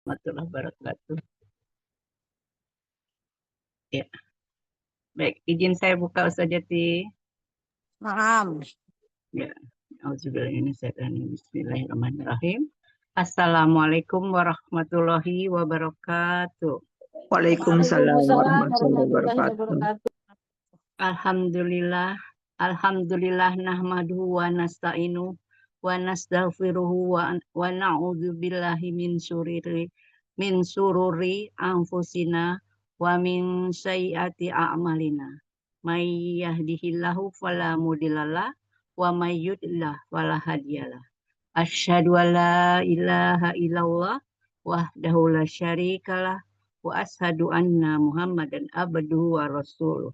Warahmatullahi wabarakatuh. Ya, baik. Izin saya buka Ustaz Jati. Naam. Ya, Bismillahirrahmanirrahim. Assalamualaikum warahmatullahi wabarakatuh. Waalaikumsalam warahmatullahi warahmatullahi wabarakatuh. wabarakatuh. Alhamdulillah. Alhamdulillah nahmaduhu wa nasta'inu wa nastaghfiruhu wa na'udzu billahi min sururi anfusina wa min sayyiati a'malina. May yahdihillahu fala mudhillalah wa may yudlil fala hadiyalah. Asyhadu an la ilaha illallah wahdahu la syarikalah wa asyhadu anna Muhammadan abduhu wa rasuluh.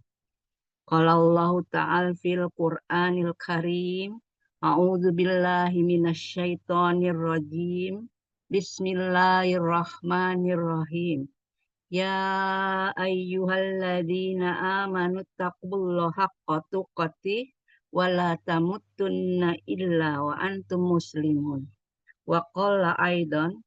Qala Allah ta'ala fil Qur'anil Karim. A'udzu billahi minasy syaithanir rajim. Bismillahirrahmanirrahim. Ya ayyuhalladzina amanu taqullaha haqqa tuqatih wa la tamutunna illa wa antum muslimun. Wa qala aidan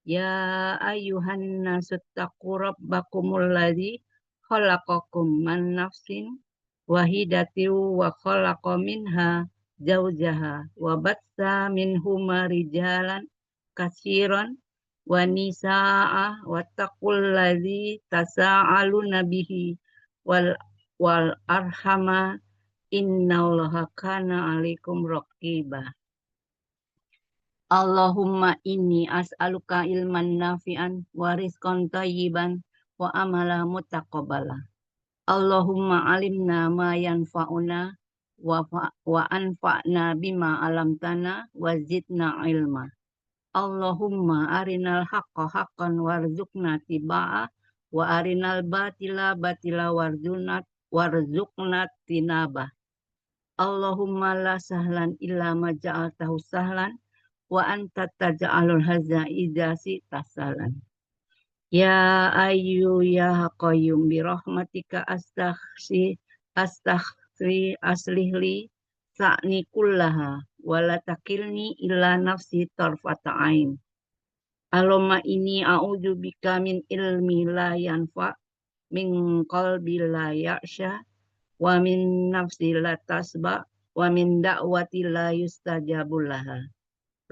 ya ayyuhan nasu taqu rabbakumul ladzi khalaqakum min nafsin wahidatin wa khalaqa minha zaujaha wa batsa minhuma rijalan katsiran wa nisaa wattaqul ladzi tasaaluna bihi wal arhama innallaha kana alaikum raqiba. Allahumma inni as'aluka ilman nafi'an wa rizqan thayyiban wa amala mutaqabbala. Allahumma alimna ma yanfa'una wa anfa'na bima alamtana wa zidna ilma. Allahumma arinal haqqa haqqan warzuqna tibaa wa arinal batila batila warzuqna tinabah. Allahumma la sahlan illa ma ja'altahu sahlan wa anta taj'alul hazaiza sitasalan. Ya ayyu ya qayyum bi rahmatika astaghfir aslihli sa'ni kullaha wa la takilni illa nafsi tarfata ain. Allahumma inni a'udzu bika min ilmi la yanfa min qalbi la ya'sha wa min nafsi la tasba wa min da'wati la yustajabu laha.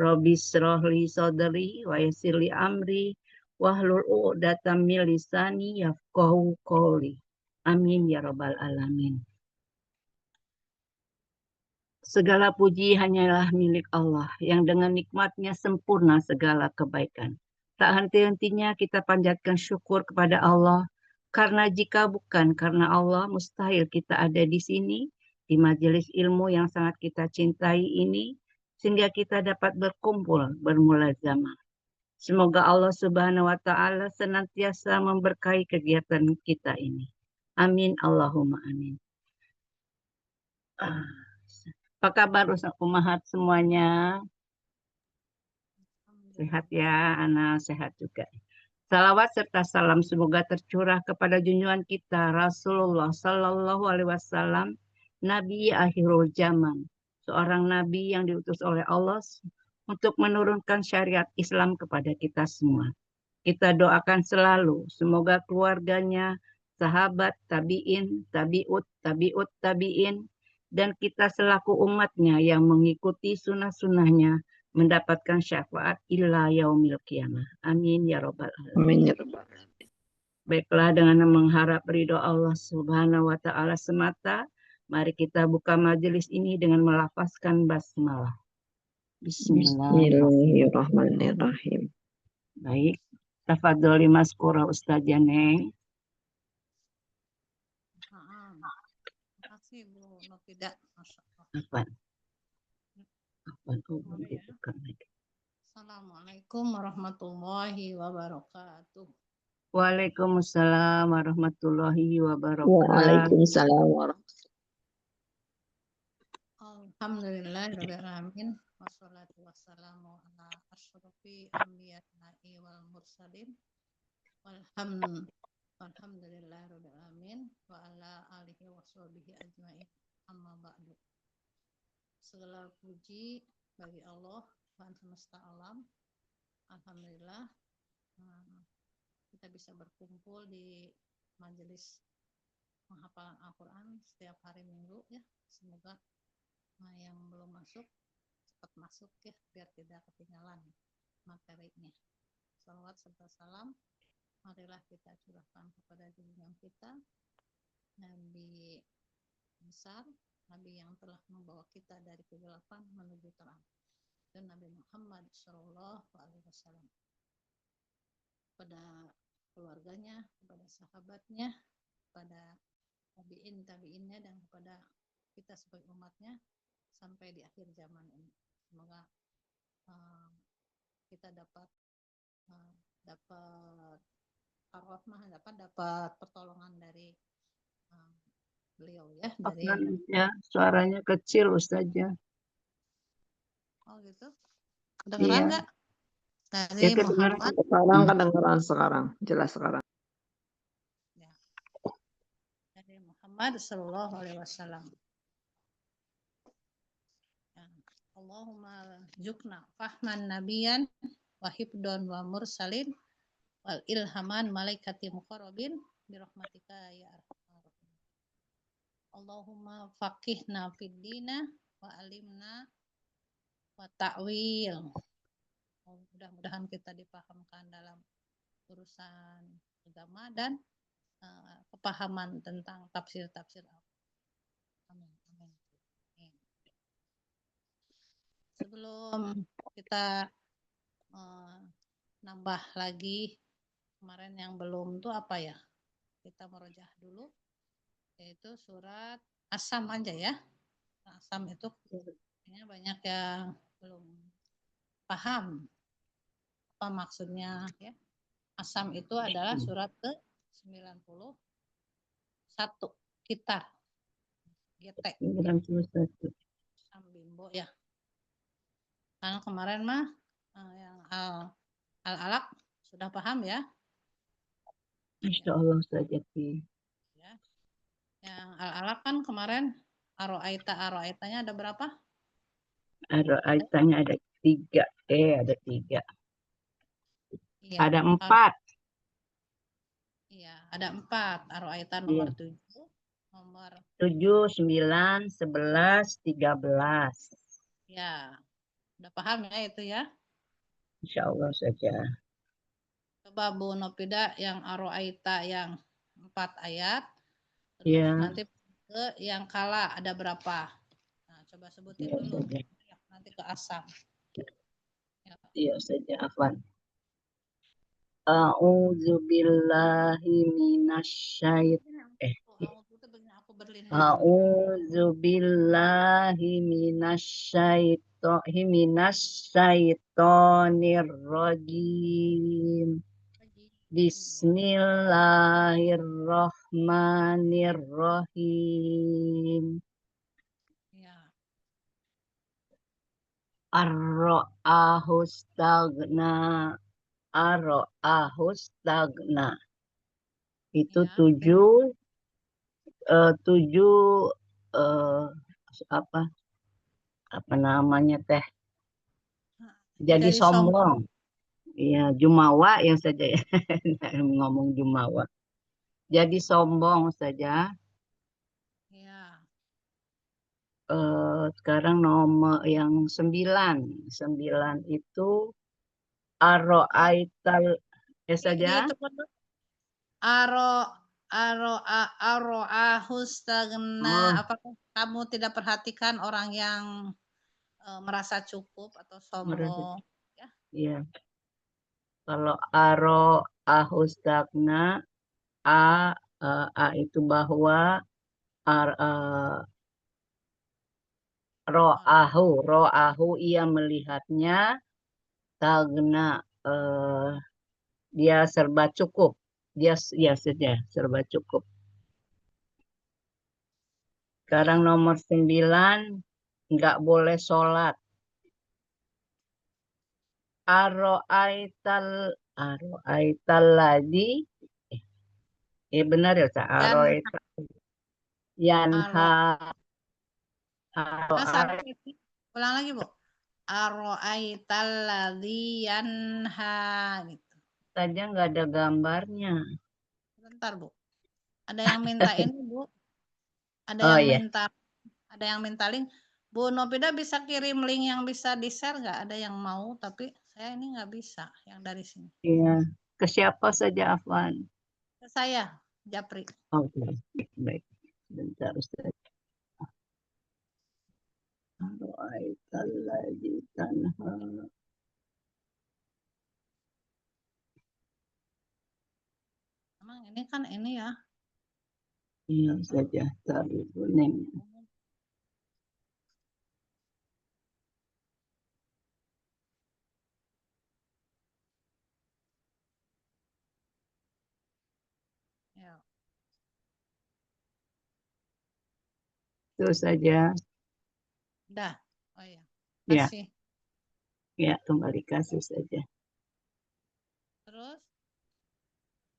Rabbi shrah li sadri wa yassir li amri wahlul 'uqdatam min lisani yafqahu qawli. Amin ya rabbal alamin. Segala puji hanyalah milik Allah yang dengan nikmatnya sempurna segala kebaikan. Tak henti-hentinya kita panjatkan syukur kepada Allah karena jika bukan karena Allah mustahil kita ada di sini di majelis ilmu yang sangat kita cintai ini sehingga kita dapat berkumpul bermulazamah. Semoga Allah Subhanahu wa taala senantiasa memberkahi kegiatan kita ini. Amin Allahumma amin. Apa kabar Ustaz Umahat semuanya? Sehat ya, anak sehat juga. Salawat serta salam semoga tercurah kepada junjungan kita Rasulullah Sallallahu Alaihi Wasallam, Nabi akhirul zaman, seorang nabi yang diutus oleh Allah untuk menurunkan syariat Islam kepada kita semua. Kita doakan selalu semoga keluarganya, sahabat, tabi'in, tabi'ut tabi'in, dan kita selaku umatnya yang mengikuti sunnah-sunnahnya mendapatkan syafaat illa yaumil qiyamah. Amin ya rabbal alamin. Amin ya rabbal alamin. Baiklah, dengan mengharap ridho Allah Subhanahu wa taala semata, mari kita buka majelis ini dengan melafazkan basmalah. Bismillahirrahmanirrahim. Bismillahirrahmanirrahim. Baik, tafadholi maskura Ustaz Janeng. Terima kasih Bu Nofida. Apa? Assalamualaikum warahmatullahi wabarakatuh. Waalaikumsalam warahmatullahi wabarakatuh. Waalaikumsalam warahmatullahi Alhamdulillahirabbil alamin wassalatu wassalamu ala asyrofil anbiya'i wal mursalin walhamdulillahirabbil alamin wa ala alihi washabihi ajmain amma ba'du. Segala puji bagi Allah Tuhan semesta alam. Alhamdulillah kita bisa berkumpul di majelis penghafalan Al-Quran setiap hari Minggu ya. Semoga yang belum masuk cepat masuk ya, biar tidak ketinggalan materinya. Salawat serta salam marilah kita curahkan kepada junjungan kita, Nabi besar, Nabi yang telah membawa kita dari kegelapan menuju terang, dan Nabi Muhammad Shallallahu Alaihi Wasallam, kepada keluarganya, kepada sahabatnya, kepada tabiinnya, dan kepada kita sebagai umatnya sampai di akhir zaman ini. Semoga kita dapat pertolongan dari beliau ya, dari Ya, suaranya kecil Ustazah. oh gitu. Kedengeran Iya. nggak? Dari Ya, kedengeran. Muhammad. Sekarang kedengeran sekarang, jelas sekarang. Ya. Dari Muhammad Sallallahu Alaihi Wasallam. Ya. Allahumma jukna fahman nabiyan wa hibdon wa mursalin wal ilhaman malaikati muqarrabin birahmatika ya arhamar rahimin. Allahumma faqihna fid dina wa alimna wa ta'wil. Mudah-mudahan kita dipahamkan dalam urusan agama dan kepahaman tentang tafsir-tafsir. Amin. Amin. Sebelum kita nambah lagi, kemarin yang belum tuh apa ya, kita merojah dulu, yaitu surat Asam aja ya. Asam itu banyak yang belum paham apa maksudnya ya. Asam itu adalah surat ke-91 Kitar GT 91. Asam Bimbo ya. Karena kemarin mah yang Al-Alaq sudah paham ya. Insya Allah saja. Ya. Yang Al-Alaq kan kemarin Aro'aitanya ada berapa? Aitanya ada 3. Ada 3. Iya. Ada 4. Iya, ada 4. Aro'aita nomor 7, nomor 7, 9, 11, 13. Ya, udah paham ya itu ya? Insya Allah saja. Coba Bu Nopida yang Aro'aita yang 4 ayat. Terus Ya. nanti ke yang kala ada berapa? Nah, coba sebutin Ya, dulu. saja. Nanti ke Asam. Ya. Iya saja, Afwan. A'udzubillahi minasyaitonir rajim. Bismillahirrahmanirrahim. Ya. Ar-ra'ahustagna. Itu Ya. 7 apa namanya teh, jadi sombong. Iya, jumawa yang saja ya. Ngomong jumawa. Jadi sombong saja. Ya. Sekarang nomor yang 9. 9 itu Aro'aital saja. Ahustagna. Apakah kamu tidak perhatikan orang yang merasa cukup atau sombong? Ya. Iya. Kalau Aro'ahustagna, A itu bahwa ro'ahu ia melihatnya, tagna dia serba cukup, dia ya sudah serba cukup. Sekarang nomor 9, nggak boleh sholat. Aro'aital ladzi, benar ya, Aro'aital yanha. Ulang lagi Bu. Aro'aital ladzi yanha gitu. saja nggak ada gambarnya. Bentar, Bu. Ada yang minta ini, Bu. Ada Oh yang ya, minta link. Bu Nopida bisa kirim link yang bisa di-share nggak? Ada yang mau, tapi saya ini nggak bisa yang dari sini. iya. Ke siapa saja, Afwan? Ke saya, Japri. Oke, baik. Bentar, Ustaz. Ara'aital-ladzi tanha. Emang ini kan ini ya. Iya saja, tari kuning. Ya, Itu saja. udah. Oh ya, Ya, kasih. ya, kembali kasus saja. Terus,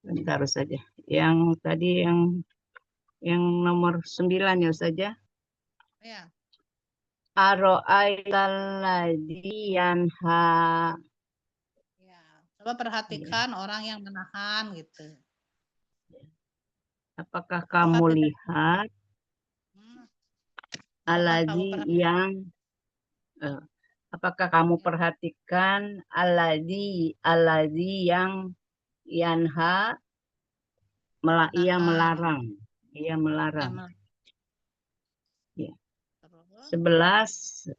Bentar saja. Yang tadi yang nomor 9 ya saja. ya. Ara'aital-ladzi yanha. Ya, coba perhatikan orang yang menahan gitu. Apakah Apakah kamu tidak? lihat Hmm, apakah kamu perhatikan? eh, apakah kamu Ya, perhatikan alladzi yang yanha ia menahan. melarang. Ia Ya, melarang. Ya. terus. 11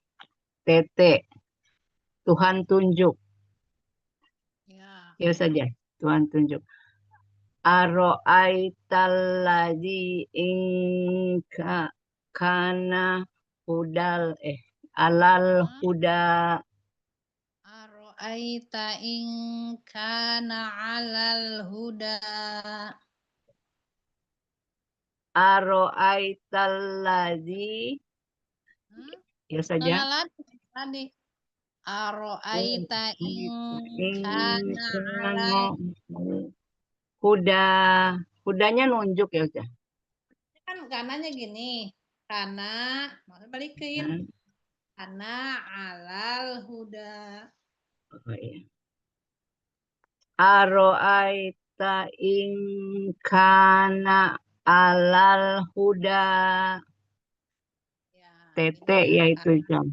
TT. Tuhan tunjuk. Ya, Ya saja. Tuhan tunjuk. Aro'aitalladzi ingka kana hudal alal hmm? huda. Aro'aita in kana 'alal huda. Aro'aitalladzi Hmm? ya saja. Salah tadi. Aro'aita in kana 'alal Ingkana huda. Hudanya nunjuk ya udah. kan kanannya gini. Karena mau balikin. Hmm. Karena 'alal huda. Oh, iya. Aro'aita ingkana alal huda. Ya, TT ini ya. yaitu jam.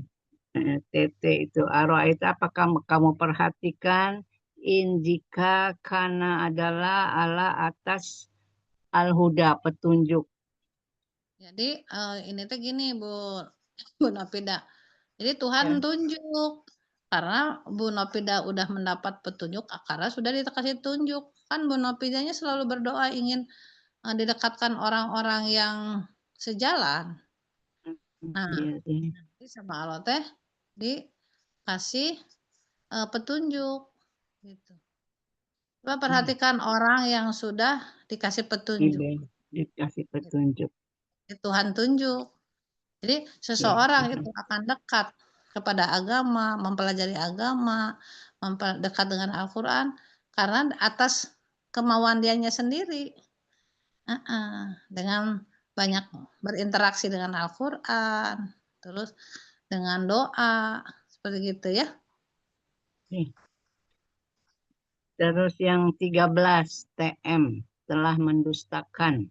TT itu arwah itu apakah kamu perhatikan jika karena adalah ala atas al-huda petunjuk. Jadi ini tuh gini Bu Nopida. Jadi Tuhan Ya. tunjuk. Karena Bu Nopida udah mendapat petunjuk, karena sudah dikasih tunjuk. Kan Bu Nopidanya selalu berdoa ingin didekatkan orang-orang yang sejalan. Nah, Iya, iya. nanti sama Allah teh dikasih petunjuk gitu. Coba perhatikan orang yang sudah dikasih petunjuk. Dikasih petunjuk. Tuhan tunjuk. Jadi Iya. seseorang itu akan dekat kepada agama, mempelajari agama, dekat dengan Al-Quran karena atas kemauan dianya sendiri. Dengan banyak berinteraksi dengan Al-Quran, terus dengan doa, seperti gitu ya. Nih. Terus yang 13 TM telah mendustakan.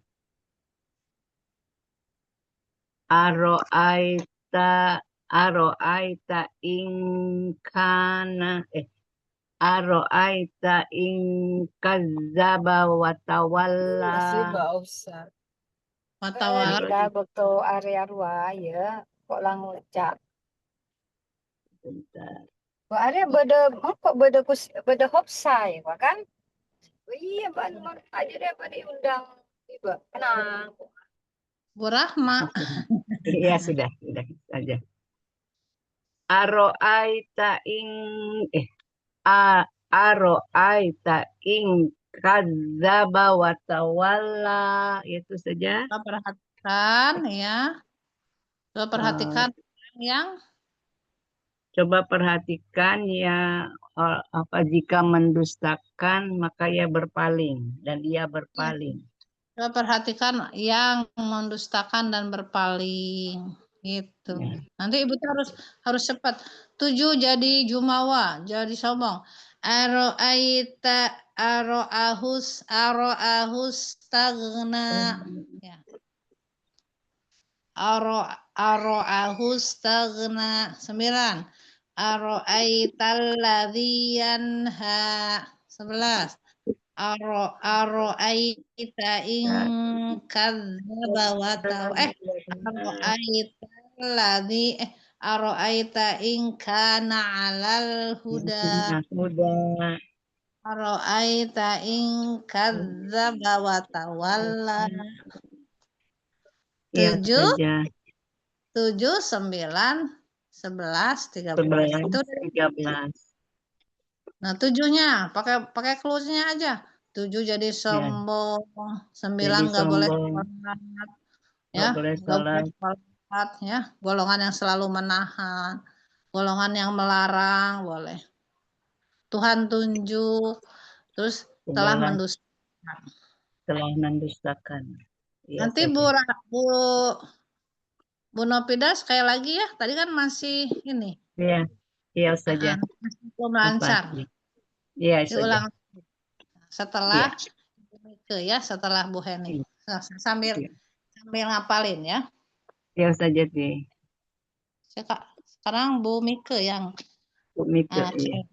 Aro'aita ingkana Aro'aita in kazzaba wa tawalla. Masih gak usah. Watawala Kita betul area ruang ya. Kok lang lecak. Bentar. Kok area beda hopsai, kan? Iya, ban aja deh pada diundang. Tiba, kenang. Bu Rahma. Iya sudah saja. Aro'aita ing Aro'aita ing kadzaba wa tawalla, itu saja. Coba perhatikan ya. Coba perhatikan yang Coba perhatikan ya apa jika mendustakan maka ia berpaling dan ia berpaling. coba perhatikan yang mendustakan dan berpaling gitu. Ya. Nanti Ibu tuh harus cepat. 7 jadi jumawa, jadi sombong. aro'ahus tagna. Ya. Aro'ahus tagna. 9. Aro'aital ladzi yanha. 11. Aro'aita in kadzdzaba wa aro'aita in kana 'alal huda. Udah. Aro'aita in kadzdzaba wa tawalla. Ya 7, saja. 9, 11, 13. 11, Itu 13. nah 7-nya pakai clues-nya aja. 7 jadi Ya. sombong, 9 Jadi nggak boleh sombong. sholat, Nggak ya, boleh nggak boleh sholat. sholat, ya, golongan yang selalu menahan, golongan yang melarang boleh. Tuhan tunjuk, terus telah 11, mendustakan. telah mendustakan. Ya Nanti saja. Bu Nopida sekali lagi ya. Tadi kan masih ini. Iya. Iya saja. Masih belum Apa lancar. lagi? Iya saja. Diulang setelah Iya. setelah Bu Heni. Iya. Sambil Iya. ngapalin ya. Iya saja deh. Sekarang Bu Mike yang Bu Mika. Iya.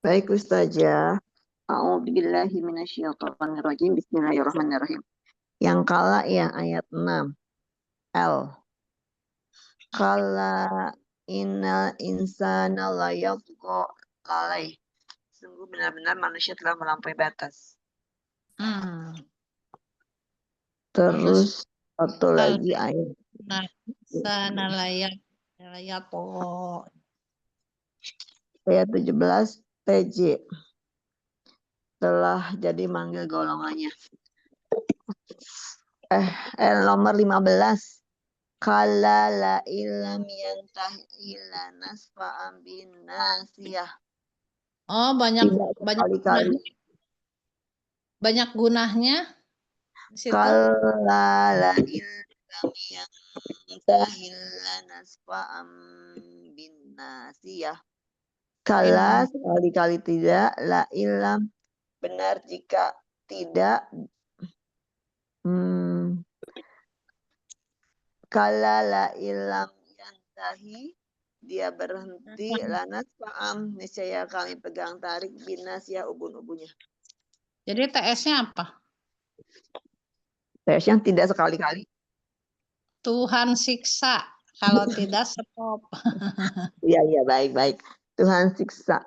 Baik Ustazah. A'udzubillahi minasyaitonirrajim. Bismillahirrahmanirrahim. Yang kala ya ayat 6. L. Kala innal insana layatgha lalai. Sungguh benar-benar manusia telah melampaui batas. Terus satu lagi ayat. sana layak Ayat 17 TJ. Telah jadi manggil golongannya. Nomor 15. Kala la ilam yantahi lanasfa'an bin nasiyah. Oh, banyak Kali-kali. banyak gunanya di situ. Kala la ilam yantahi lanasfa'an bin nasiyah. Kala sekali-kali tidak, la ilam benar jika tidak. Kala la ilam yantahi dia berhenti lanas fa'am niscaya kami pegang tarik binasya ubun-ubunnya. Jadi TS-nya apa? TS yang tidak sekali-kali. Tuhan siksa kalau tidak stop. Iya baik. Tuhan siksa.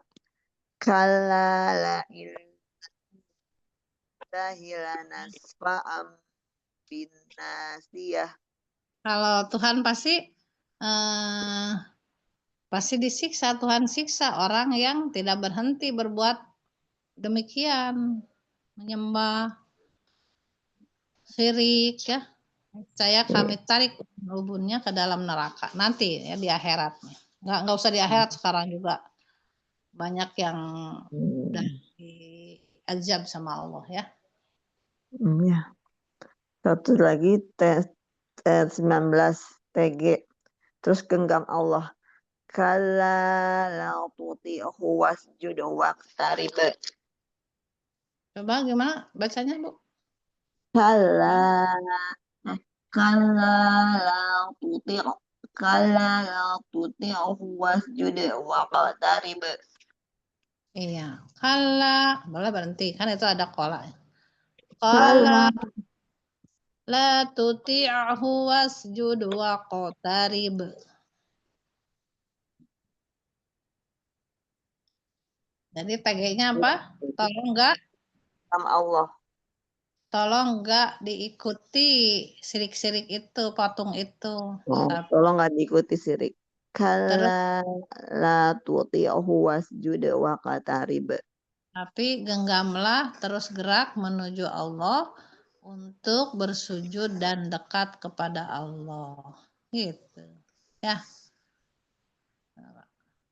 Kala la ilahi lanas fa'am binasiyah. Kalau Tuhan pasti disiksa, Tuhan siksa orang yang tidak berhenti berbuat demikian, menyembah syirik ya. Saya kami tarik ubunnya ke dalam neraka nanti ya di akhirat. Nggak usah di akhirat, sekarang juga banyak yang udah diazab sama Allah ya. Ya. Satu lagi tes 19 TG. Terus genggam Allah. Kala la tuti'hu wasjud waqtarib. Coba gimana bacanya, Bu? Kala la tuti'hu wasjud waqtarib. Iya, kala boleh berhenti kan itu ada kola. Kala la tuti'hu wasjud waqtarib. Jadi TG-nya apa? Tolong enggak diikuti sirik-sirik itu, patung itu. Tolong enggak diikuti sirik. Kala la tuti'hu wasjud waqtarib. Tapi genggamlah terus gerak menuju Allah untuk bersujud dan dekat kepada Allah. Gitu. Ya.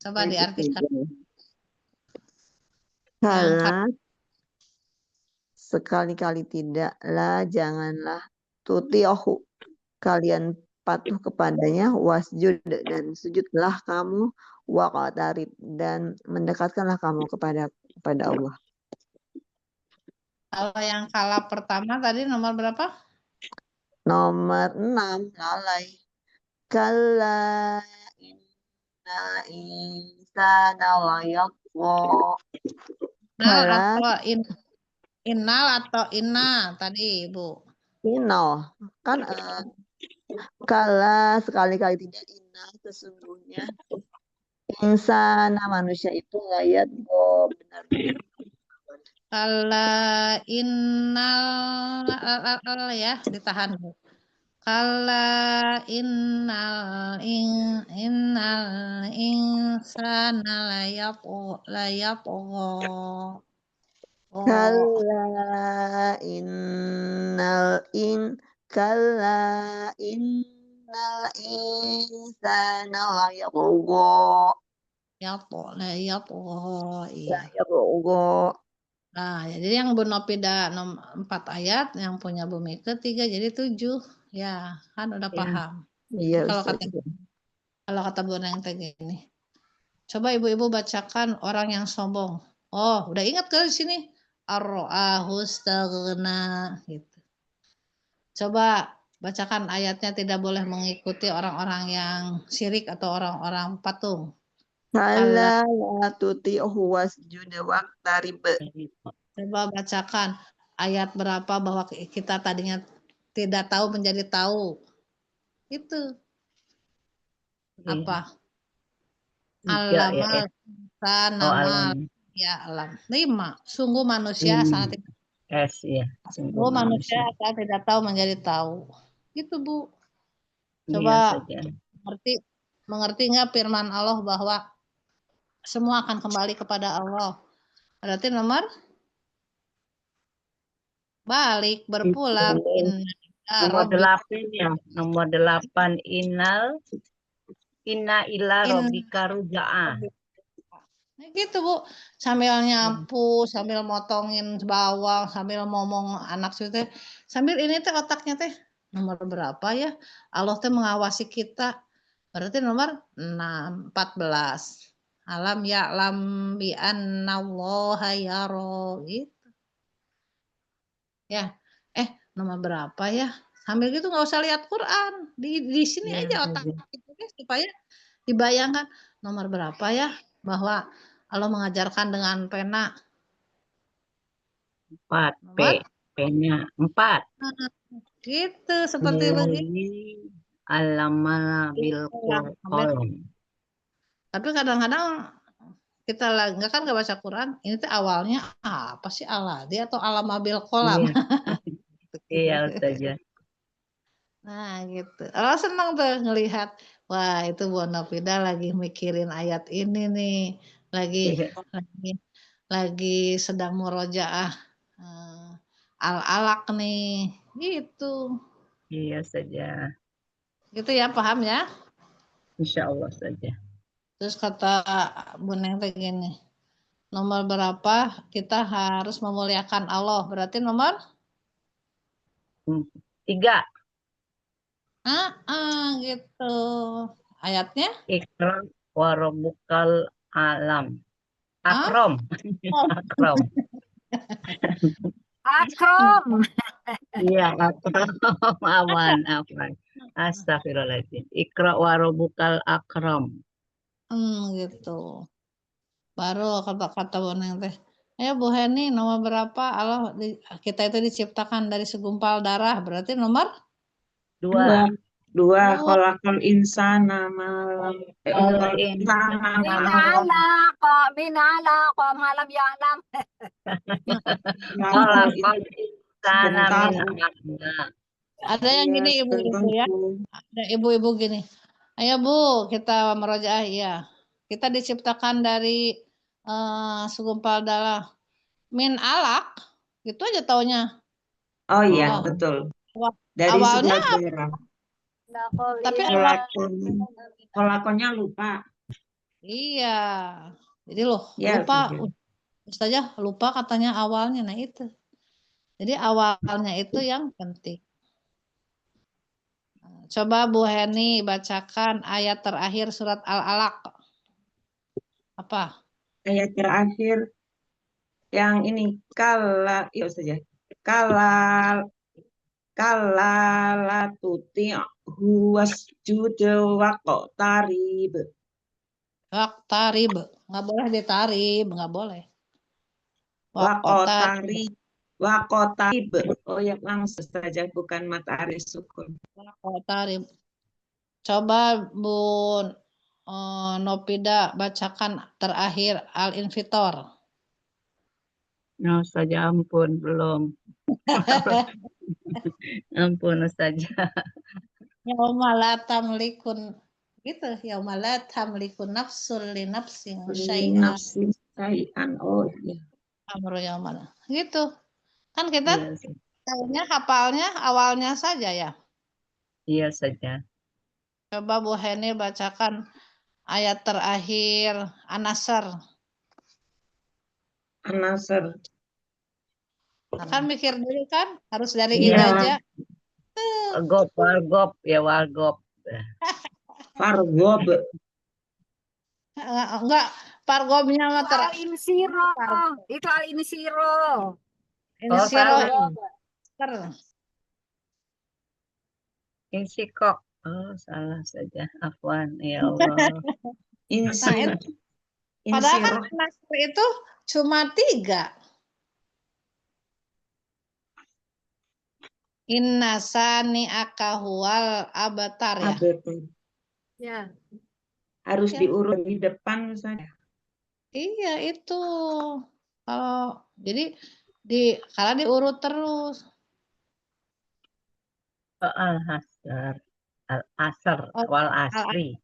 Coba diartikan. Kala sekali-kali tidak, la janganlah, tuti'hu kalian patuh kepadanya, wasjud dan sujudlah kamu, waqtarib dan mendekatkanlah kamu kepada Allah. Kalau yang kala pertama tadi nomor berapa? Nomor 6, lalai. Kalla inna insana layatgha. Innal Kalla atau innal atau inna tadi Ibu. inna. Kan kalla sekali-kali tidak, inna sesungguhnya. Insana manusia itu layatgha, benar-benar. Kala innal ya ditahan Bu. Kala innal insana layatgha. Oh, Kalla kalla innal insana layatgha. layatgha. Iya. Layatgha. Nah, jadi yang Bu Nopida 4 ayat, yang punya Bu Mika 3, jadi 7. Ya, kan udah Ya. paham. Iya, Kalau Ustaz. kata Bu Neng teh gini. Coba ibu-ibu bacakan orang yang sombong. Oh, udah ingat ke di sini? Ar-ra'ahu istaghna gitu. Coba bacakan ayatnya, tidak boleh mengikuti orang-orang yang syirik atau orang-orang patung. Kalla la tuti'hu wasjud waqtarib. Coba bacakan ayat berapa bahwa kita tadinya tidak tahu menjadi tahu. Itu Iya. apa? 3 ya. Alamal Oh, nama alam. ya alam. 5. Sungguh manusia sangat tidak Ya. Sungguh Sungguh manusia manusia. asal tidak tahu menjadi tahu. Itu Bu. Iya Coba saja. mengerti nggak firman Allah bahwa semua akan kembali kepada Allah. Berarti nomor balik berpulang. Nomor 8 ya. Nomor 8 inna ila rabbika ruja'ah. Nah, gitu Bu, sambil nyapu, sambil motongin bawang, sambil ngomong anak teh, sambil ini teh otaknya teh nomor berapa ya? Allah teh mengawasi kita. Berarti nomor 6, 14. Alam ya'lam bi annallaha yara gitu. Ya. Nomor berapa ya? Sambil gitu nggak usah lihat Quran. Di sini Ya, aja otak kita supaya dibayangkan nomor berapa ya bahwa Allah mengajarkan dengan pena 4 P. nomor P-nya 4. gitu seperti begitu. Alama bil qalam. Tapi kadang-kadang kita nggak kan nggak baca Quran, ini tuh awalnya apa sih aladi atau alamabil kolam? Iya. Iya, Ustazah. Nah gitu. Allah senang tuh ngelihat, wah itu Bu Nopida lagi mikirin ayat ini nih, Iya. lagi sedang murojaah al-alaq nih, gitu. Iya saja. Gitu ya, paham ya? Insya Allah saja. Terus kata Bu Neng teh gini, nomor berapa kita harus memuliakan Allah? Berarti nomor 3. Gitu. Ayatnya? Ikra wa rabbukal alam. Ah? Akram. Akram. Akram. Iya, akram. Aman. Astagfirullahaladzim. Ikra wa rabbukal akram. Gitu. Baru kata-kata Bu Neng teh. Ayo Bu Heni, nomor berapa Allah kita itu diciptakan dari segumpal darah? Berarti nomor 2. Dua khalaqal insana malam. Min alaqa malam ya'lam. Khalaqal insana min alaq. Ada yang gini ibu-ibu ya. Ada ibu-ibu gini. Ayo Bu, kita merojaah ya. Kita diciptakan dari segumpal darah. Min alaq, gitu aja taunya. Oh iya, betul. Dari Awalnya sebuah darah. tapi Kelakonnya lupa. iya. Jadi loh, Ya, lupa. betul. Ustazah lupa katanya awalnya. Nah itu. Jadi awalnya itu yang penting. Coba Bu Heni bacakan ayat terakhir surat Al-Alaq. Apa? Ayat terakhir. Yang ini kala, iya saja. Kala tuti wasjud waqtarib. Waqtarib, nggak boleh ditarib, nggak boleh. Waqtarib, Waqtarib. Oh ya, langsung saja, bukan matahari sukun. waqtarib. Coba Bun Nopida bacakan terakhir Al-Infitor. No, saja ampun, belum. Ampun saja. Yaumala tamlikun gitu, yaumala tamlikun nafsul li nafsin syai'an Nafsi sayan. Oh iya. amru yaumala. Gitu. Kan kita Iya, tahunya hafalnya awalnya saja ya. iya saja. Coba Bu Heni bacakan ayat terakhir An-Nasr. An-Nasr. Nah, kan mikir dulu kan, harus dari Iya. idaja. Wargop, ya wargop. Fargob. Enggak, pargomnya mah ter Al-Insiro. Itu Al-Insiro. ini Oh, siro salah. Insikok. Oh, salah saja. Afwan, ya Allah. Insir. Padahal kan Insir. An-Nasr itu cuma 3. Inna sani akahual abatar ya. Abetul. Ya. Harus Ya. diurut di depan saja. Iya itu. Kalau jadi karena diurut terus. Al-Hasr. Al-Asr. Oh, Wal asri.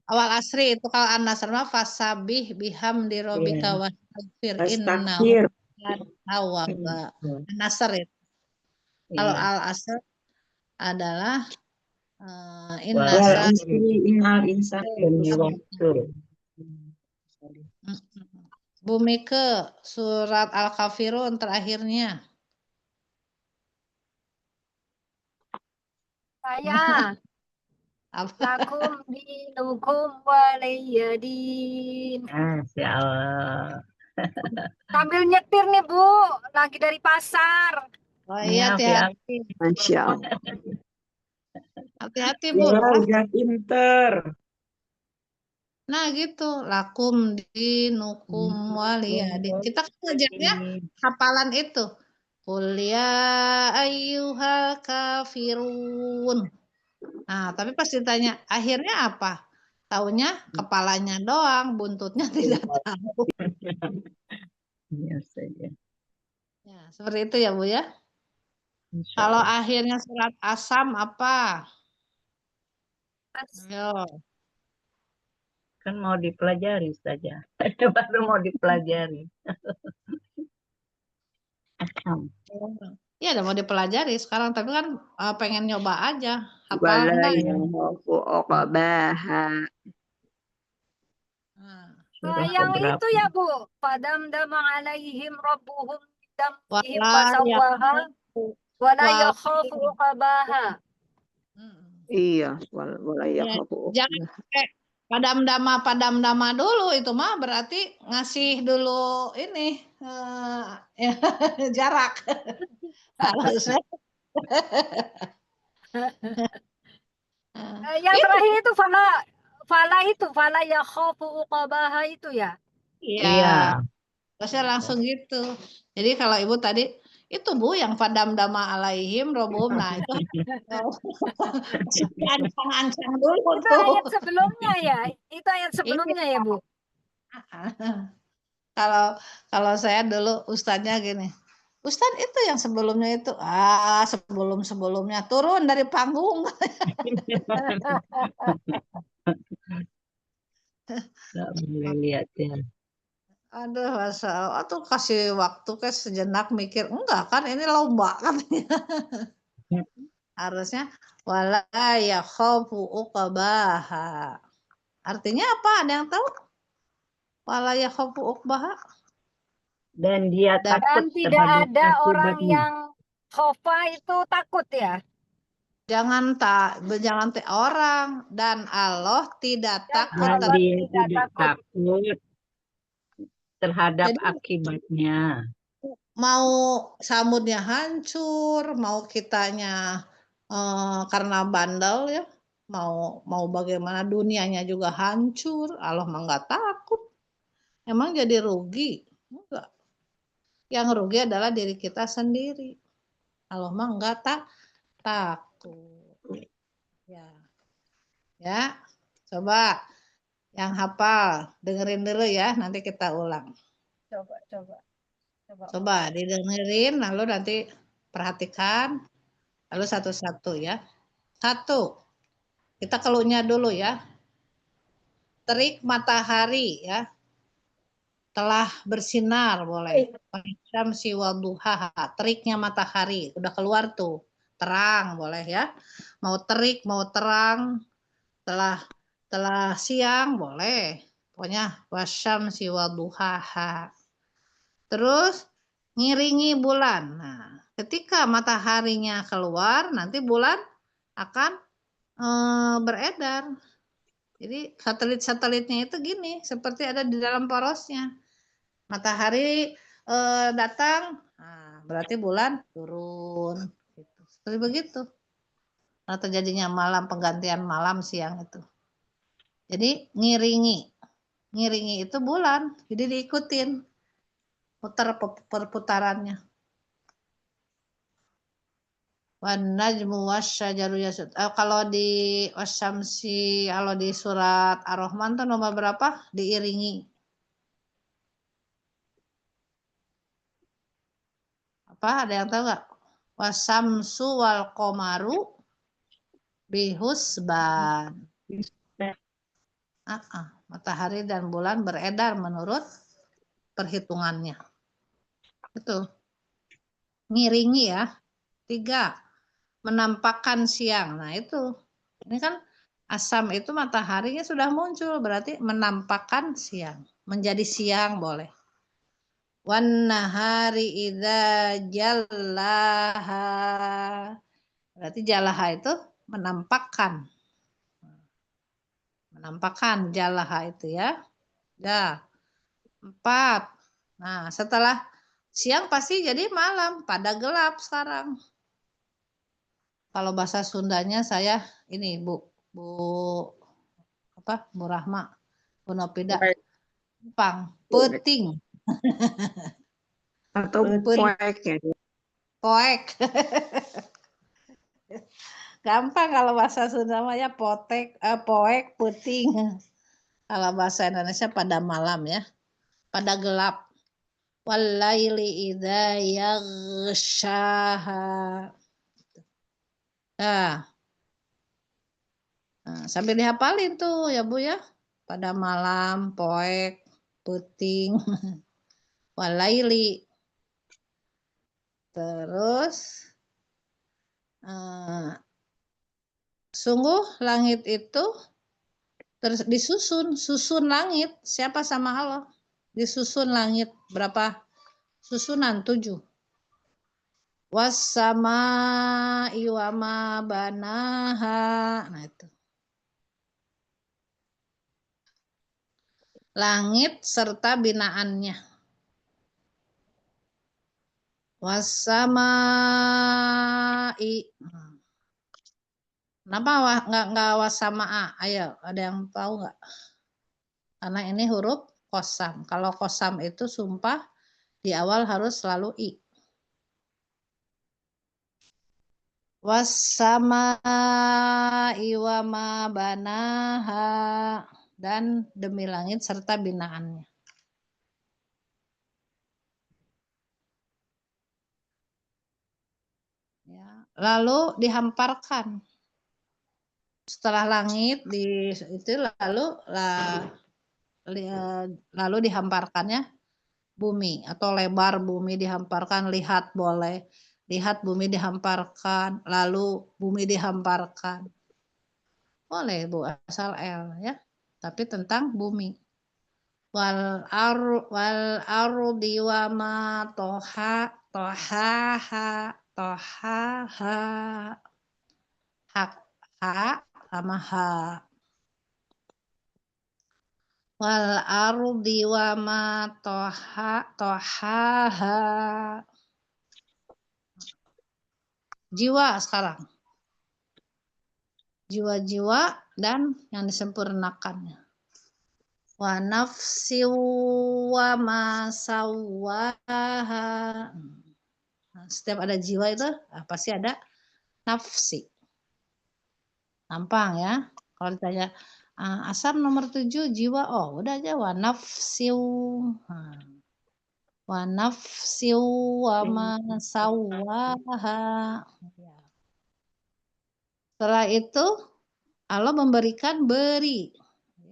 Awal asri itu kalau An-Nasr mah fasabih bihamdi rabbika wastaghfir innahu Astagfir. kana tawwaba. An-Nasr itu. Kalau Iya. Al-Asr adalah Wal inna isri innal insana Bumi ke surat Al-Kafirun terakhirnya. Saya. Lakum dinukum waliyadin. Masya Allah. Sambil nyetir nih Bu, lagi dari pasar. Oh iya, Maaf, hati-hati. Masya Allah. Hati-hati Bu. Ya, udah pinter. Nah gitu, lakum dinukum waliyadin. Kita kan ngajarnya hafalan itu. Qul ya ayyuhal kafirun. Nah, tapi pas ditanya akhirnya apa? Taunya kepalanya doang, buntutnya tidak tahu. Iya saja. Ya, seperti itu ya Bu ya. Insya Kalau Allah. akhirnya surat Asam apa? Ayo. Kan mau dipelajari saja. Baru mau dipelajari. Asam. Iya, udah mau dipelajari sekarang, tapi kan pengen nyoba aja. Hafal Wala enggak? yakhafu uqbaha. Nah. Surah Yang keberapa? itu ya Bu, padamdama alaihim rabbuhum bidamihim Wala fasawaha wala Wala- yakhafu uqbaha. Iya, wala yakhafu Jangan uqbaha. pakai padam-dama dulu, itu mah berarti ngasih dulu ini jarak. Harusnya. Yang terakhir itu fala yakhafu uqbaha itu ya. Iya. Harusnya langsung gitu. Jadi kalau Ibu tadi itu Bu yang padam-dama alaihim robum, nah itu ancang-ancang dulu Itu tuh. ayat sebelumnya ya. Itu ayat sebelumnya ya Bu. Kalau saya dulu ustadznya gini, Ustadz itu yang sebelumnya itu sebelumnya turun dari panggung. Nggak boleh lihat ya. Aduh, Masya Allah, tuh kasih waktu ke sejenak mikir, enggak kan ini lomba katanya. Harusnya wala yakhafu uqbaha. Artinya apa? Ada yang tahu? Wala yakhafu uqbaha. Dan dia takut Dan tidak terhadap ada orang akibatnya. yang khofa itu takut ya. Jangan orang, dan Allah tidak takut Dan Allah dia tidak tidak takut terhadap Jadi akibatnya. mau samudnya hancur, mau kitanya karena bandel ya, mau bagaimana dunianya juga hancur, Allah mah nggak takut. Emang jadi rugi? Enggak. Yang rugi adalah diri kita sendiri. Allah mah nggak takut. Ya, ya. Coba yang hafal dengerin dulu ya, nanti kita ulang. Coba. Coba didengerin, lalu nanti perhatikan, lalu satu-satu ya. Satu, kita keluhnya dulu ya. Terik matahari ya, telah bersinar boleh. Syamsi wal duha, teriknya matahari udah keluar tuh, terang boleh ya. Mau terik, mau terang, telah siang boleh. Pokoknya wasyamsi wal duha. Terus ngiringi bulan. Nah, ketika mataharinya keluar, nanti bulan akan beredar. Jadi satelit-satelitnya itu gini, seperti ada di dalam porosnya. Matahari datang, nah, berarti bulan turun. Gitu. Seperti begitu. Nah, terjadinya malam, penggantian malam siang itu. Jadi ngiringi itu bulan, jadi diikutin putar perputarannya. Wan najmu wasyajaru yasud. Kalau di wasyamsi, kalau di surat Ar-Rahman tuh nomor berapa? Diiringi. Apa? Ada yang tahu nggak? Wasamsu wal komaru bihusban. Matahari dan bulan beredar menurut perhitungannya. Itu. Ngiringi ya. 3. Menampakkan siang. Nah itu. Ini kan asam itu mataharinya sudah muncul. Berarti menampakkan siang. Menjadi siang boleh. Wan nahari idza jallaha. Berarti jallaha itu menampakkan. Menampakkan jallaha itu ya. Ya. 4. Nah, setelah siang pasti jadi malam, pada gelap sekarang. Kalau bahasa Sundanya saya ini Bu apa? Bu Rahma, Bu Nopida. Pang, peting. Atau poek ya. Poek. Gampang kalau bahasa Sunda ya poek, puting. Kalau bahasa Indonesia pada malam ya, pada gelap. Walaili idza yaghshaha. Nah, sampai dihafalin tuh ya Bu ya. Pada malam, poek, puting, walaili. Terus sungguh langit itu susun langit. Siapa sama Allah? Disusun langit berapa? Susunan 7. Wassama iwama banaha. Nah itu. Langit serta binaannya. Wasamai. Kenapa nggak wasamaa? Ayo, ada yang tahu nggak? Karena ini huruf kosam. Kalau kosam itu sumpah di awal harus selalu i. Wasamai wama banaha, dan demi langit serta binaannya. Ya, lalu dihamparkan. Setelah langit itu lalu dihamparkannya bumi atau lebar bumi dihamparkan, lihat boleh. Lihat bumi dihamparkan, lalu bumi dihamparkan. Boleh Bu, asal L ya. Tapi tentang bumi. Wal ardi wa ma tohaha. Hak ha sama ha. Wal ardi wa ma tohaha. Jiwa sekarang. Jiwa-jiwa dan yang disempurnakannya. Wa nafsi wa ma sawaha. Nah, setiap ada jiwa itu pasti ada nafsi. Gampang ya. Kalau ditanya asar nomor 7 jiwa, oh udah aja wa nafsiu. Wa nafsiu wa ma sawaha. Setelah itu Allah memberikan beri.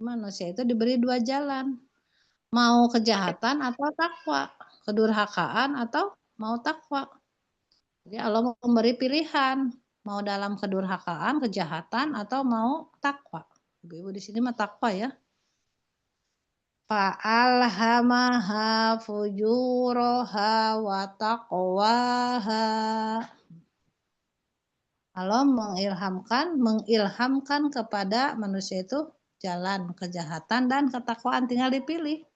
Manusia itu diberi 2 jalan. Mau kejahatan atau takwa. Kedurhakaan atau mau takwa. Jadi Allah memberi pilihan. Mau dalam kedurhakaan, kejahatan, atau mau takwa. Ibu-ibu di sini mah takwa ya. Fa'alhamaha fujuraha wa taqwaha. Allah mengilhamkan kepada manusia itu jalan kejahatan dan ketakwaan, tinggal dipilih.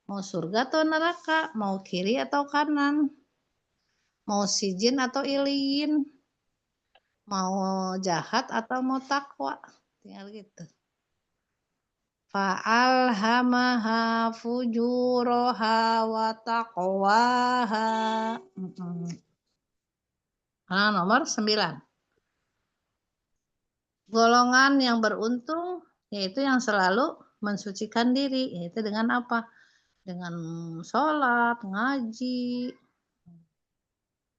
Mau surga atau neraka, mau kiri atau kanan, mau sijin atau iliin, mau jahat atau mau takwa, tinggal gitu. Fa'alhamaha fujuraha wa taqwaha. Nah, nomor 9. Golongan yang beruntung yaitu yang selalu mensucikan diri, yaitu dengan apa? Dengan sholat, ngaji.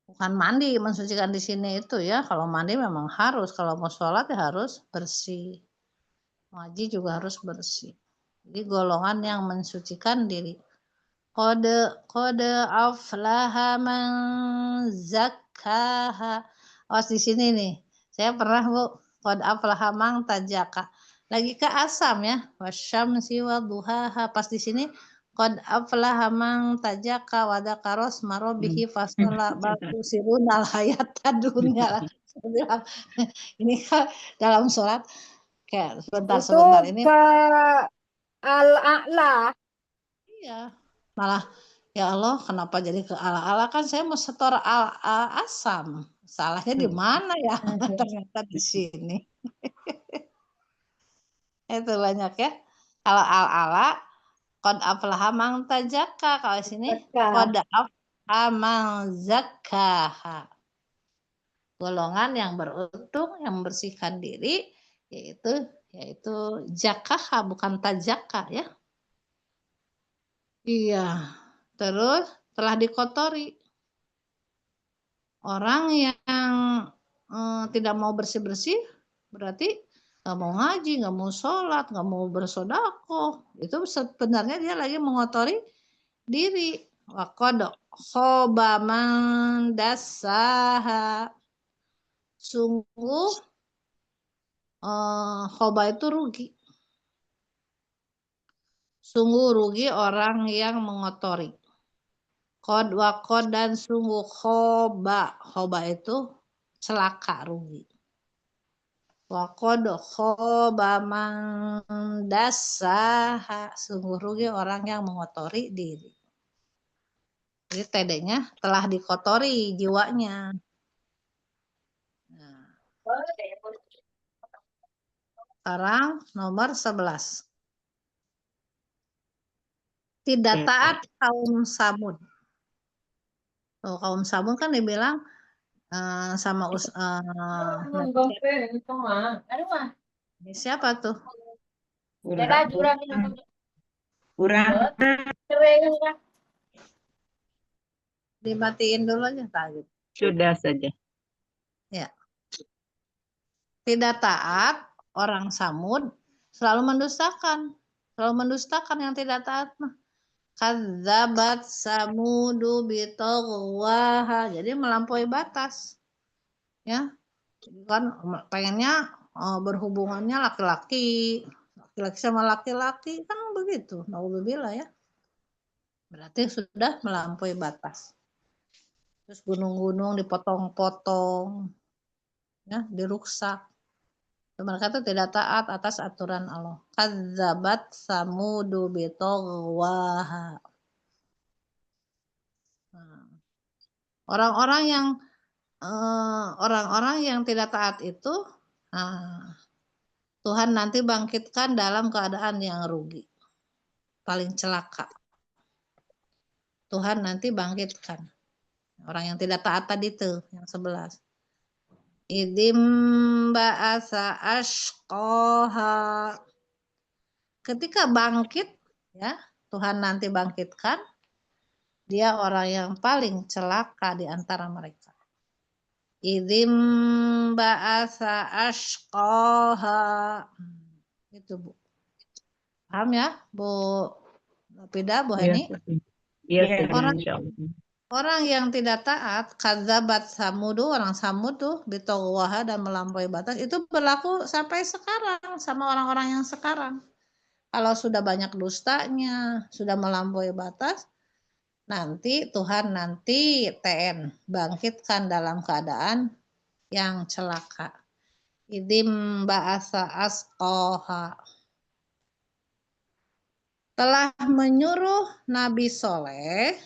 Bukan mandi, mensucikan di sini itu ya. Kalau mandi memang harus, kalau mau sholat ya harus bersih. Ngaji juga harus bersih. Jadi golongan yang mensucikan diri. Qad aflaha man zakkaha. Awas di sini nih. Saya pernah Bu, qad aflaha man tajaka. Lagi ke asam ya. Wasyamsi wa duhaha. Pas di sini qad aflaha man tajaka wa dzakara asma rabbih fasalla bal tusirunal hayatad dunya. Ini kan dalam surat kayak sebentar ini. Pak Al-A'la. Iya. Malah ya Allah, kenapa jadi ke ala-ala, kan saya mau setor asam. Salahnya di mana ya? Ternyata di sini. Itu banyak ya. Kalau ala-ala qad aflaha man tajaka, kalau di sini qad aflaha man zakkaha. Golongan yang beruntung yang membersihkan diri yaitu jakaha, bukan tajaka ya. Iya. Terus telah dikotori. Orang yang tidak mau bersih-bersih berarti nggak mau ngaji, nggak mau sholat, nggak mau bersedekah. Itu sebenarnya dia lagi mengotori diri. Waqad khaba man dassaha. Sungguh khoba itu rugi. Sungguh rugi orang yang mengotori. Qad waqad dan sungguh khoba. Khoba itu celaka, rugi. Waqad khoba man dassaha. Sungguh rugi orang yang mengotori diri. Jadi TD-nya telah dikotori jiwanya. Nah, sekarang nomor 11. Tidak taat kaum Samud. Kaum Samud kan dibilang sama siapa tuh? Dimatiin dulu aja tadi. Sudah saja. Ya. Tidak taat orang Samud selalu mendustakan. Selalu mendustakan yang tidak taat mah. Kadzabat Samudu bitaghwaha. Jadi melampaui batas. Ya. Kan pengennya berhubungannya laki-laki sama laki-laki kan begitu. Naudzubillah ya. Berarti sudah melampaui batas. Terus gunung-gunung dipotong-potong. Ya, diruksak. Mereka itu tidak taat atas aturan Allah. Kadzabat samudu bitogwaha. Nah, orang-orang yang tidak taat itu, Tuhan nanti bangkitkan dalam keadaan yang rugi, paling celaka. Tuhan nanti bangkitkan orang yang tidak taat tadi itu, yang 11. Idim ba'asa ashqaha. Ketika bangkit, ya, Tuhan nanti bangkitkan, dia orang yang paling celaka di antara mereka. Idim ba'asa ashqaha. Itu, Bu. Paham ya, Bu Pida, Bu Heni? Iya, Orang Insya Allah. Orang yang tidak taat, kadzabat samudu, orang Samud tuh bitogwaha dan melampaui batas, itu berlaku sampai sekarang sama orang-orang yang sekarang. Kalau sudah banyak dustanya, sudah melampaui batas, nanti Tuhan nanti TN bangkitkan dalam keadaan yang celaka. Idim ba'asa asqaha. Telah menyuruh Nabi Soleh,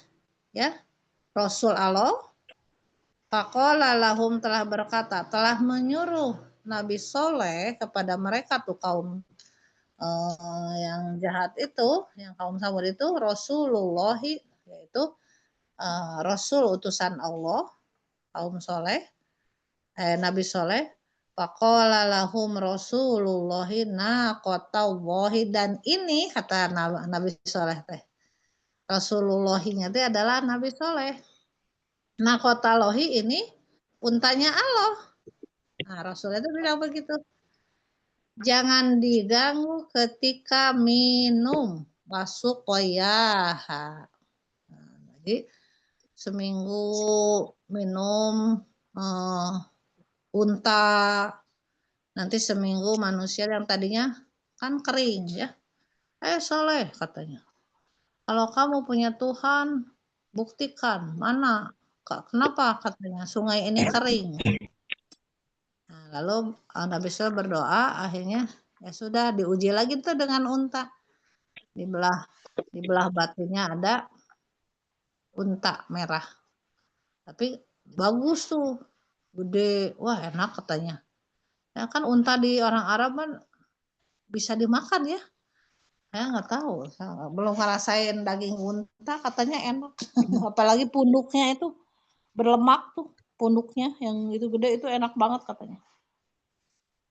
ya, Rasul Allah, faqala lahum telah berkata, telah menyuruh Nabi Soleh kepada mereka tuh kaum yang jahat itu, yang kaum Samud itu, Rasulullah, yaitu Rasul utusan Allah, kaum Soleh, Nabi Soleh, faqala lahum Rasulullah naqatallahi, dan ini kata Nabi Soleh teh, Rasulullahinya itu adalah Nabi Soleh. Naqatallahi ini untanya Allah. Nah, Rasul itu bilang begitu. Jangan diganggu ketika minum wasuqoyaha. Nah, jadi seminggu minum unta, nanti seminggu manusia yang tadinya kan kering ya. Soleh katanya, kalau kamu punya Tuhan, buktikan mana. Kenapa katanya sungai ini kering. Nah, lalu Nabi Soleh berdoa, akhirnya ya sudah diuji lagi tuh dengan unta. Dibelah batunya ada unta merah. Tapi bagus tuh, gede, wah enak katanya. Ya kan unta di orang Arab kan bisa dimakan ya. Saya nggak tahu, saya belum ngerasain daging unta, katanya enak. Apalagi punduknya itu berlemak tuh, punduknya yang itu gede itu enak banget katanya.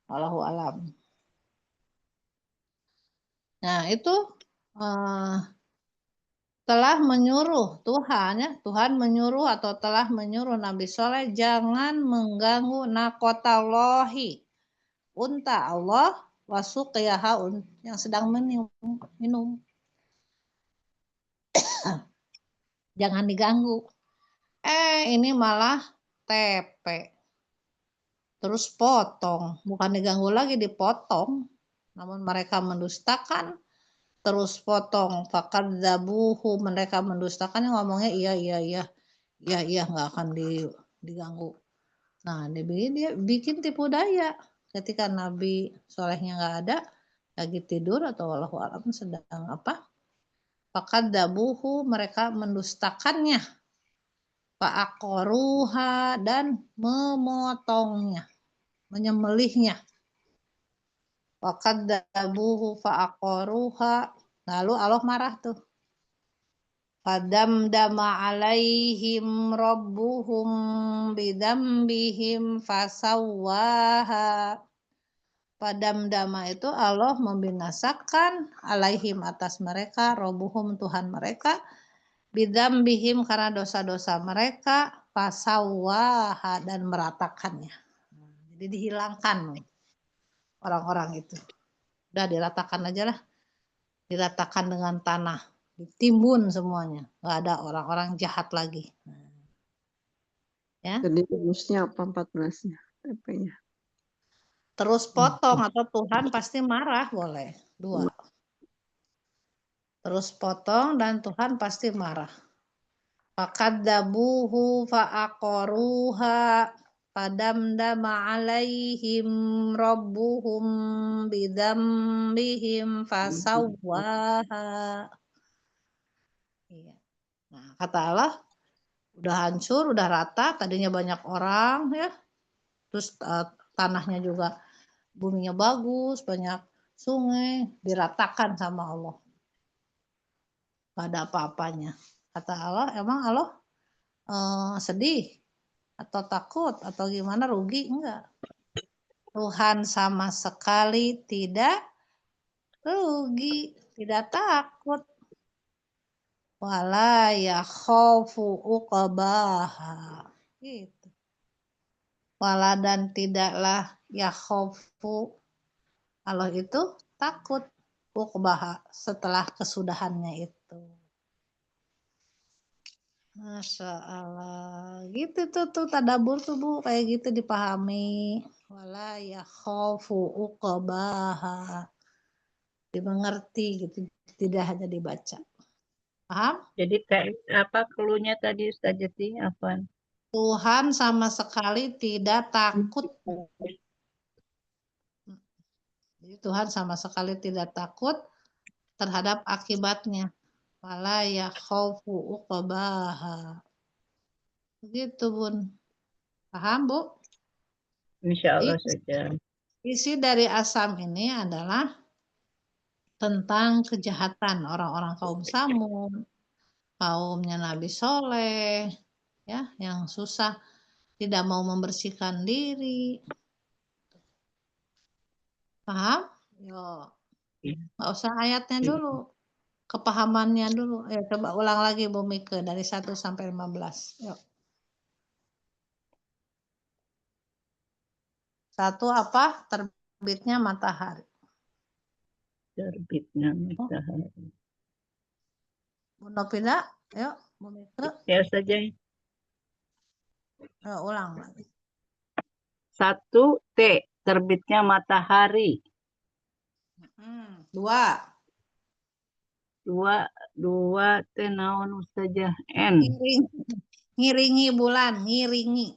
Wallahu alam. Nah itu telah menyuruh Tuhan, ya, Tuhan menyuruh atau telah menyuruh Nabi Soleh jangan mengganggu nakotallahi, unta Allah, wasuqiyaha, yang sedang minum. Jangan diganggu. Ini malah tepe. Terus potong, bukan diganggu lagi, dipotong. Namun mereka mendustakan, terus potong. Fakadzabuhu, mereka mendustakan, ngomongnya iya nggak akan diganggu. Nah, dia bikin tipu daya. Ketika Nabi Solehnya nggak ada, lagi tidur atau wallahu alam sedang apa? Fakadzabuhu, mereka mendustakannya. Fa'aqaruha, dan memotongnya, menyembelihnya. Fakadzabuhu fa'aqaruha, lalu Allah marah tuh. Fadamdama alaihim rabbuhum bidambihim fasawwaha. Fadamdama itu Allah membinasakan alaihim atas mereka, rabbuhum Tuhan mereka, bidambihim karena dosa-dosa mereka, fasawwaha dan meratakannya. Jadi dihilangkan orang-orang itu. Udah diratakan aja lah. Diratakan dengan tanah. Ditimbun semuanya, nggak ada orang-orang jahat lagi. Ya. Jadi rumusnya apa 14-nya? TP-nya. Terus potong atau Tuhan pasti marah, boleh. 2. Terus potong dan Tuhan pasti marah. Fakadzabuhu fa'aqaruha. Fadamdama alaihim rabbuhum bidzambihim fasawwaha. Iya. Nah, kata Allah, udah hancur, udah rata, tadinya banyak orang ya. Terus tanahnya juga, buminya bagus, banyak sungai, diratakan sama Allah. Gak ada apa-apanya. Kata Allah, emang Allah sedih atau takut atau gimana, rugi? Enggak. Tuhan sama sekali tidak rugi, tidak takut. Wala yakhafu uqbaha. Gitu. Wala dan tidaklah yakhafu, Allah itu takut uqbaha, setelah kesudahannya itu. Masya Allah. Gitu tuh tadabur tuh Bu, kayak gitu dipahami. Wala yakhafu uqbaha. Dimengerti gitu, tidak hanya dibaca. Paham? Jadi apa cluenya tadi Ustaz Jati? Apa? Tuhan sama sekali tidak takut. Jadi Tuhan sama sekali tidak takut terhadap akibatnya. Wala yakhafu uqbaha. Begitu Bun. Paham Bu? Insya Jadi Allah saja. isi dari Asam ini adalah tentang kejahatan orang-orang kaum Samud, kaumnya Nabi Soleh, ya, yang susah, tidak mau membersihkan diri. Paham? Yo, Iya. nggak usah ayatnya dulu, kepahamannya dulu. Coba ulang lagi Bu Mike dari 1 sampai 15. Yuk. 1 apa? Terbitnya matahari. Terbitnya matahari. Bu Novida, yuk Bu Mike. Ya saja. Ulang lagi. 1 T. Terbitnya matahari. 2. 2 T naon saja N. Ngiringi bulan, ngiringi.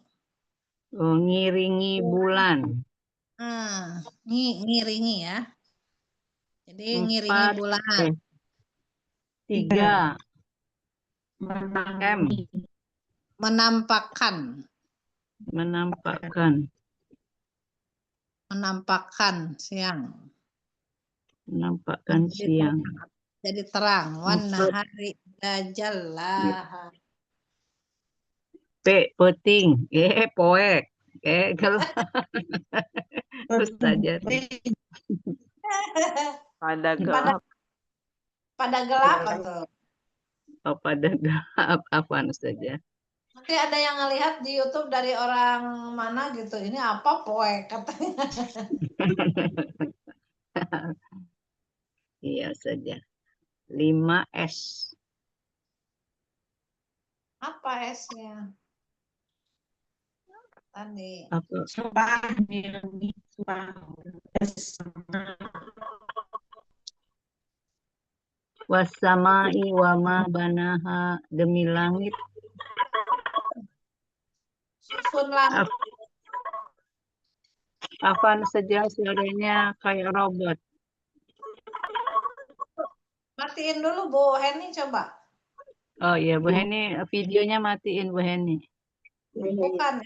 Oh, ngiringi bulan. Ngiringi ya. Jadi ngiringi 4 bulan. 3 M. Menampakkan. Menampakkan siang. Menampakkan siang. Jadi terang. Wan-nahari jallaha. P. Peting. Poek. Gelap. Ustaz Jati. Pada gelap. Pada gelap atau? Oh, pada gelap. Apaan saja. Nanti ada yang ngelihat di YouTube dari orang mana gitu. Ini apa poek katanya. Iya saja. 5 S. Apa S-nya? Tadi. Apa? Sumpah, sumpah. Wasamai wa ma banaha, demi langit. Susun langit. Apaan saja suaranya kayak robot. Matiin dulu Bu Heni coba. Oh iya, Bu Heni, videonya matiin Bu Heni. Bukan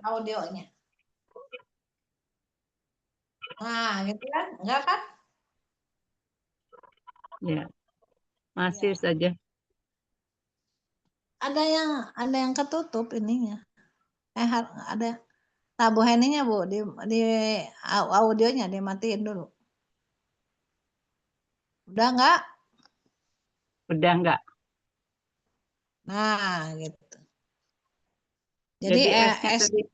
audionya. Nah, gitu kan? Enggak kan? Ya, masih Ya. saja. Ada yang ketutup ininya. Ada. Nah, Bu Heninya Bu di audionya dimatiin dulu. Udah enggak? Udah enggak? Nah, gitu. Jadi S-nya S tadi.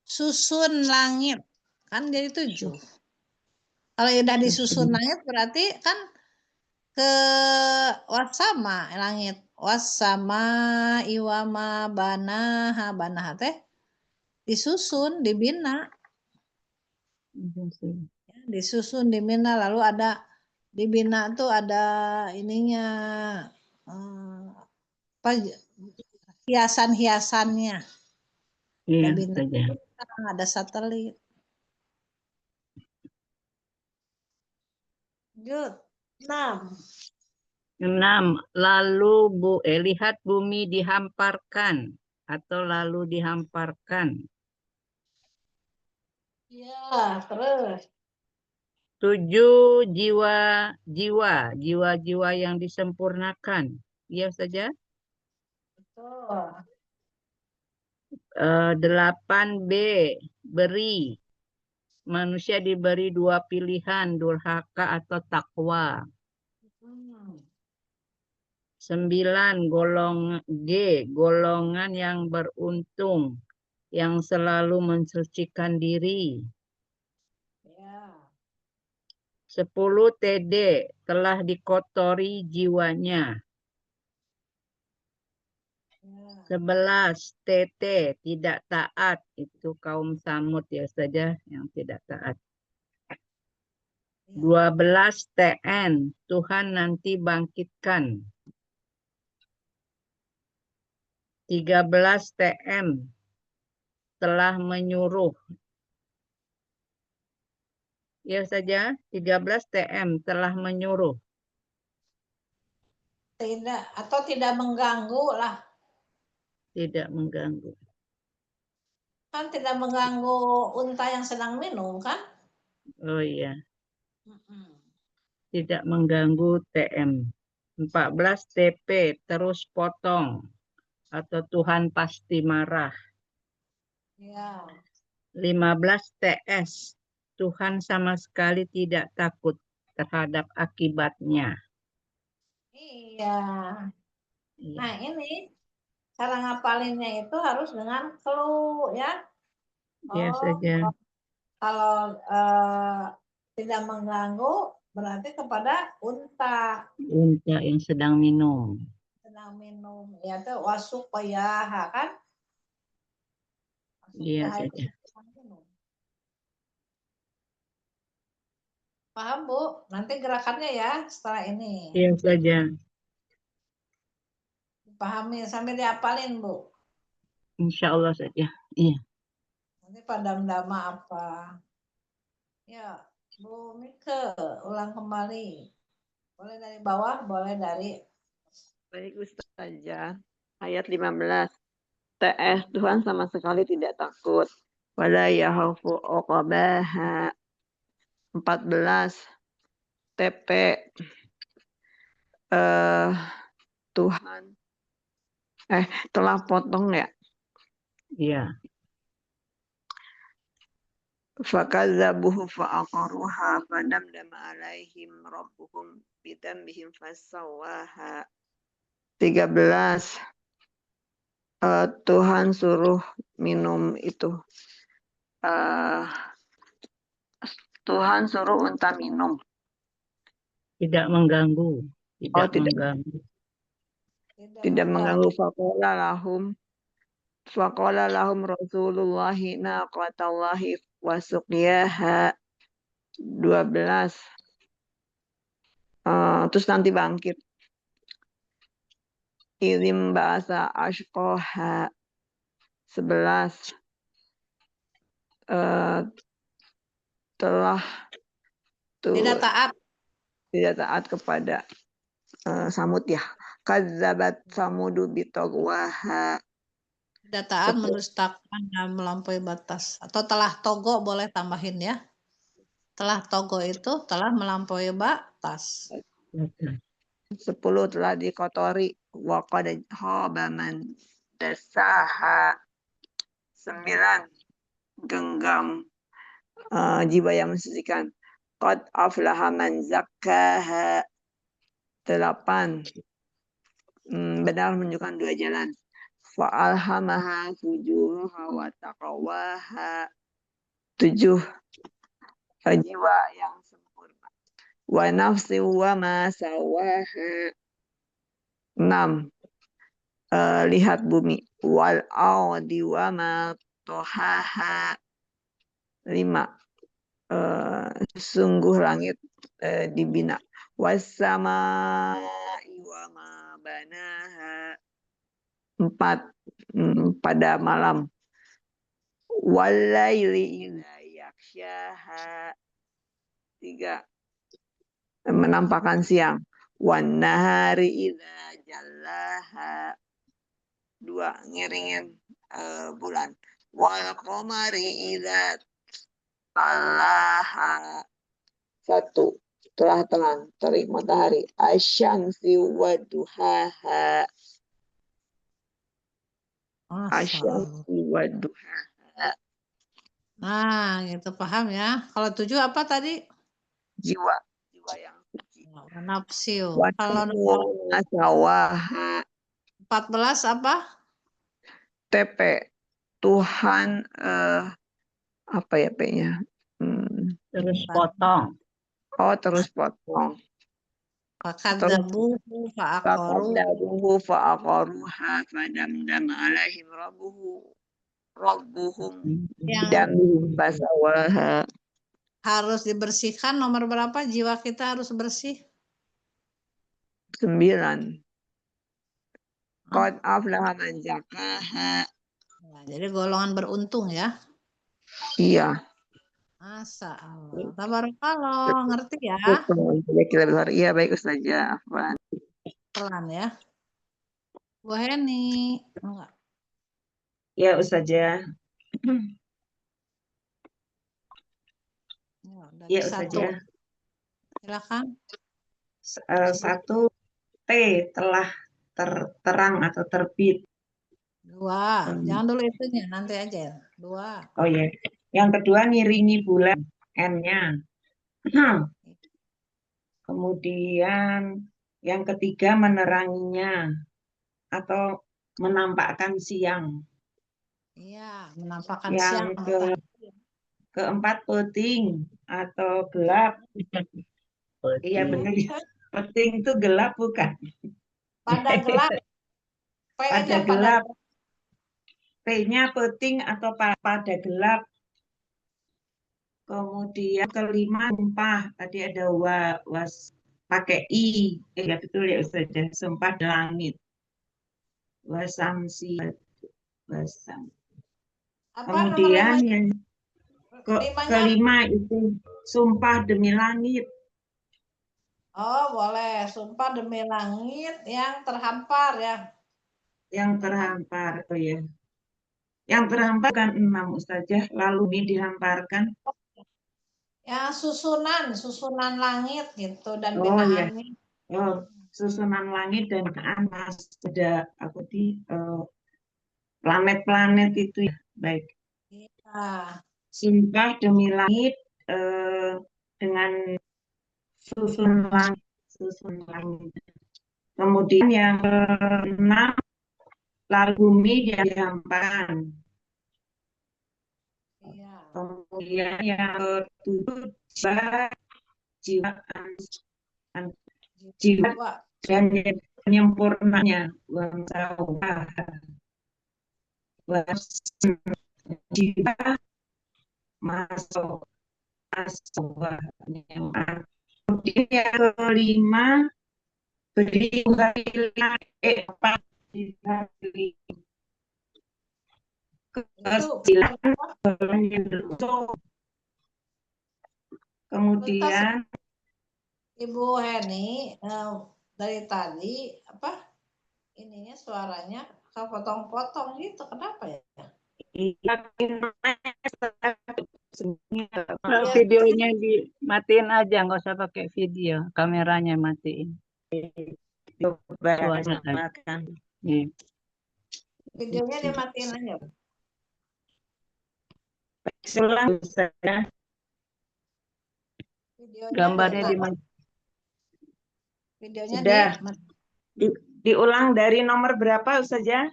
susun langit kan jadi 7. Kalau udah disusun langit berarti kan ke wasama langit. Wasama iwama banaha teh disusun, dibina. Disusun, dibina, lalu ada dibina tuh ada ininya apa hiasan-hiasannya. Iya Ada bintang, saja. ada satelit. Lanjut. 6. 6. Lalu lihat bumi dihamparkan atau lalu dihamparkan. Ya, terus. 7. Jiwa yang disempurnakan. Iya saja. Betul. 8B. Beri. Manusia diberi 2 pilihan, durhaka atau takwa. 9. Golongan yang beruntung, yang selalu mensucikan diri. Ya. 10. TD, telah dikotori jiwanya. Ya. 11. TT, tidak taat. Itu kaum Samud ya saja yang tidak taat. 12. TN, Tuhan nanti bangkitkan. 13. TM, telah menyuruh. Ya saja, 13 TM, telah menyuruh. Tidak, atau tidak mengganggu lah. Tidak mengganggu. Kan tidak mengganggu unta yang sedang minum kan? Oh iya, Mm-mm. tidak mengganggu TM. 14 TP, terus potong. Atau Tuhan pasti marah. Ya. 15 TS, Tuhan sama sekali tidak takut terhadap akibatnya. Iya. Iya. Nah, ini cara ngapalinnya itu harus dengan clue ya. Iya Oh, saja. kalau tidak mengganggu berarti kepada unta Unta yang sedang minum. sedang minum. Ya tuh wasuqayaha kan? Iya Wasuqayaha itu saja. sedang minum. Paham Bu? Nanti gerakannya ya setelah ini. Iya saja. Pahami sambil dihafalin Bu. Insya Allah saja. Iya. Nanti padam dama apa? Ya, Bu Mika, ulang kembali. Boleh dari bawah, boleh dari Baik Ustazah. Ayat 15. TS, Tuhan sama sekali tidak takut. Wala yahafu uqabaha. 14. TP, Tuhan telah potong ya. Iya. Fakadzabuhu fa'aqaruha fadamdama alaihim rabbuhum bidambihim fasawwaha. 13. Tuhan suruh minum itu. Tuhan suruh unta minum. Tidak mengganggu. Oh, Tidak mengganggu. tidak mengganggu. Faqala lahum Rasulullahi naqatallahi wa suqyaha. 12. Terus nanti bangkit. Idzim ba'asa ashqaha. 11. Telah tidak taat kepada Samud ya. Kadzabat Samudu bitagwaha. tidak taat mendustakan dan melampaui batas. Atau telah togo boleh tambahin ya. Telah togo itu telah melampaui batas. 10 telah dikotori wa qad khaba man dassaha. 9 genggam jiwa yang mensucikan. Qad aflaha man zakkaha. 8 benar menunjukkan 2 jalan. Fa'alhamaha fujuraha wa taqwaha. 7 jiwa yang sempurna. Wa nafsi wa ma sawaha. 6 lihat bumi. Wal ardi wa ma tohaha. 5 sungguh langit dibina. Wassama'i wa ma banaha. 4 pada malam. Walaili idza yakshaha. 3. Menampakkan siang. Wan nahari idza jallaha. 2. Ngiringin bulan. Wal qamari idza talaha. 1. Setelah terik matahari. Asyamsi wa duhaha. Masya Allah. Asyamsi wa duhaha. Nah, gitu paham ya. Kalau 7 apa tadi? Jiwa yang suci. Nafsiu. Wa Kalau nuna sawaha. 14 apa? TP. Tuhan apa ya P-nya? Terus potong. Oh, terus potong. Fakadzabuhu fa'aqaru. Faqaddaruhu fa'aqaruha fadamdam alaihim rabbuhum Yang bidamihim fasawaha. harus dibersihkan nomor berapa? Jiwa kita harus bersih. 9. Qad aflaha man zakaha. Nah, jadi golongan beruntung ya. Iya. Masya Allah. Tabarakallah, ngerti ya? Kita besar. Iya, baik Ustazah. Afwan. Pelan ya. Bu Heni. Enggak. Ya Ustazah. Ya, dari Ya 1. Ustazah. Silakan. 1 T telah terang atau terbit. 2. Jangan dulu itunya, nanti aja. 2. Oh ya. Yang kedua ngiringi bulan N-nya. Kemudian yang ketiga meneranginya atau menampakkan siang. Iya, menampakkan Yang siang. keempat peting atau gelap. Iya benar ya. Peting itu gelap bukan? Pada gelap. Pada gelap. P-nya peting atau pada gelap. Kemudian kelima sumpah. Tadi ada was pakai i. Ya betul ya Ustazah. Sumpah di langit. Wasamsi. Wasam. Kemudian yang kelima itu sumpah demi langit. Oh boleh. Sumpah demi langit yang terhampar ya. Yang terhampar, oh ya. Yang terhampar kan 6 Ustazah, lalu ini dihamparkan. Ya susunan langit gitu dan Oh ya. binaannya. Oh, susunan langit dan anas ada aku di planet-planet itu ya. Baik. Iya. Sumpah demi langit dengan susun langit. Kemudian yang keenam lalu bumi dihamparkan. Iya. Kemudian yang ketujuh jiwa dan penyempurnanya jiwa masuk kemudian yang kelima beri kemudian Ibu Heni dari tadi apa ininya suaranya kepotong-potong gitu kenapa ya? Videonya dimatiin aja, nggak usah pakai video, kameranya matiin. Suara aja. Iya. Videonya dimatiin aja. Gambarnya dimatiin. Videonya sudah diulang dari nomor berapa Ustazah?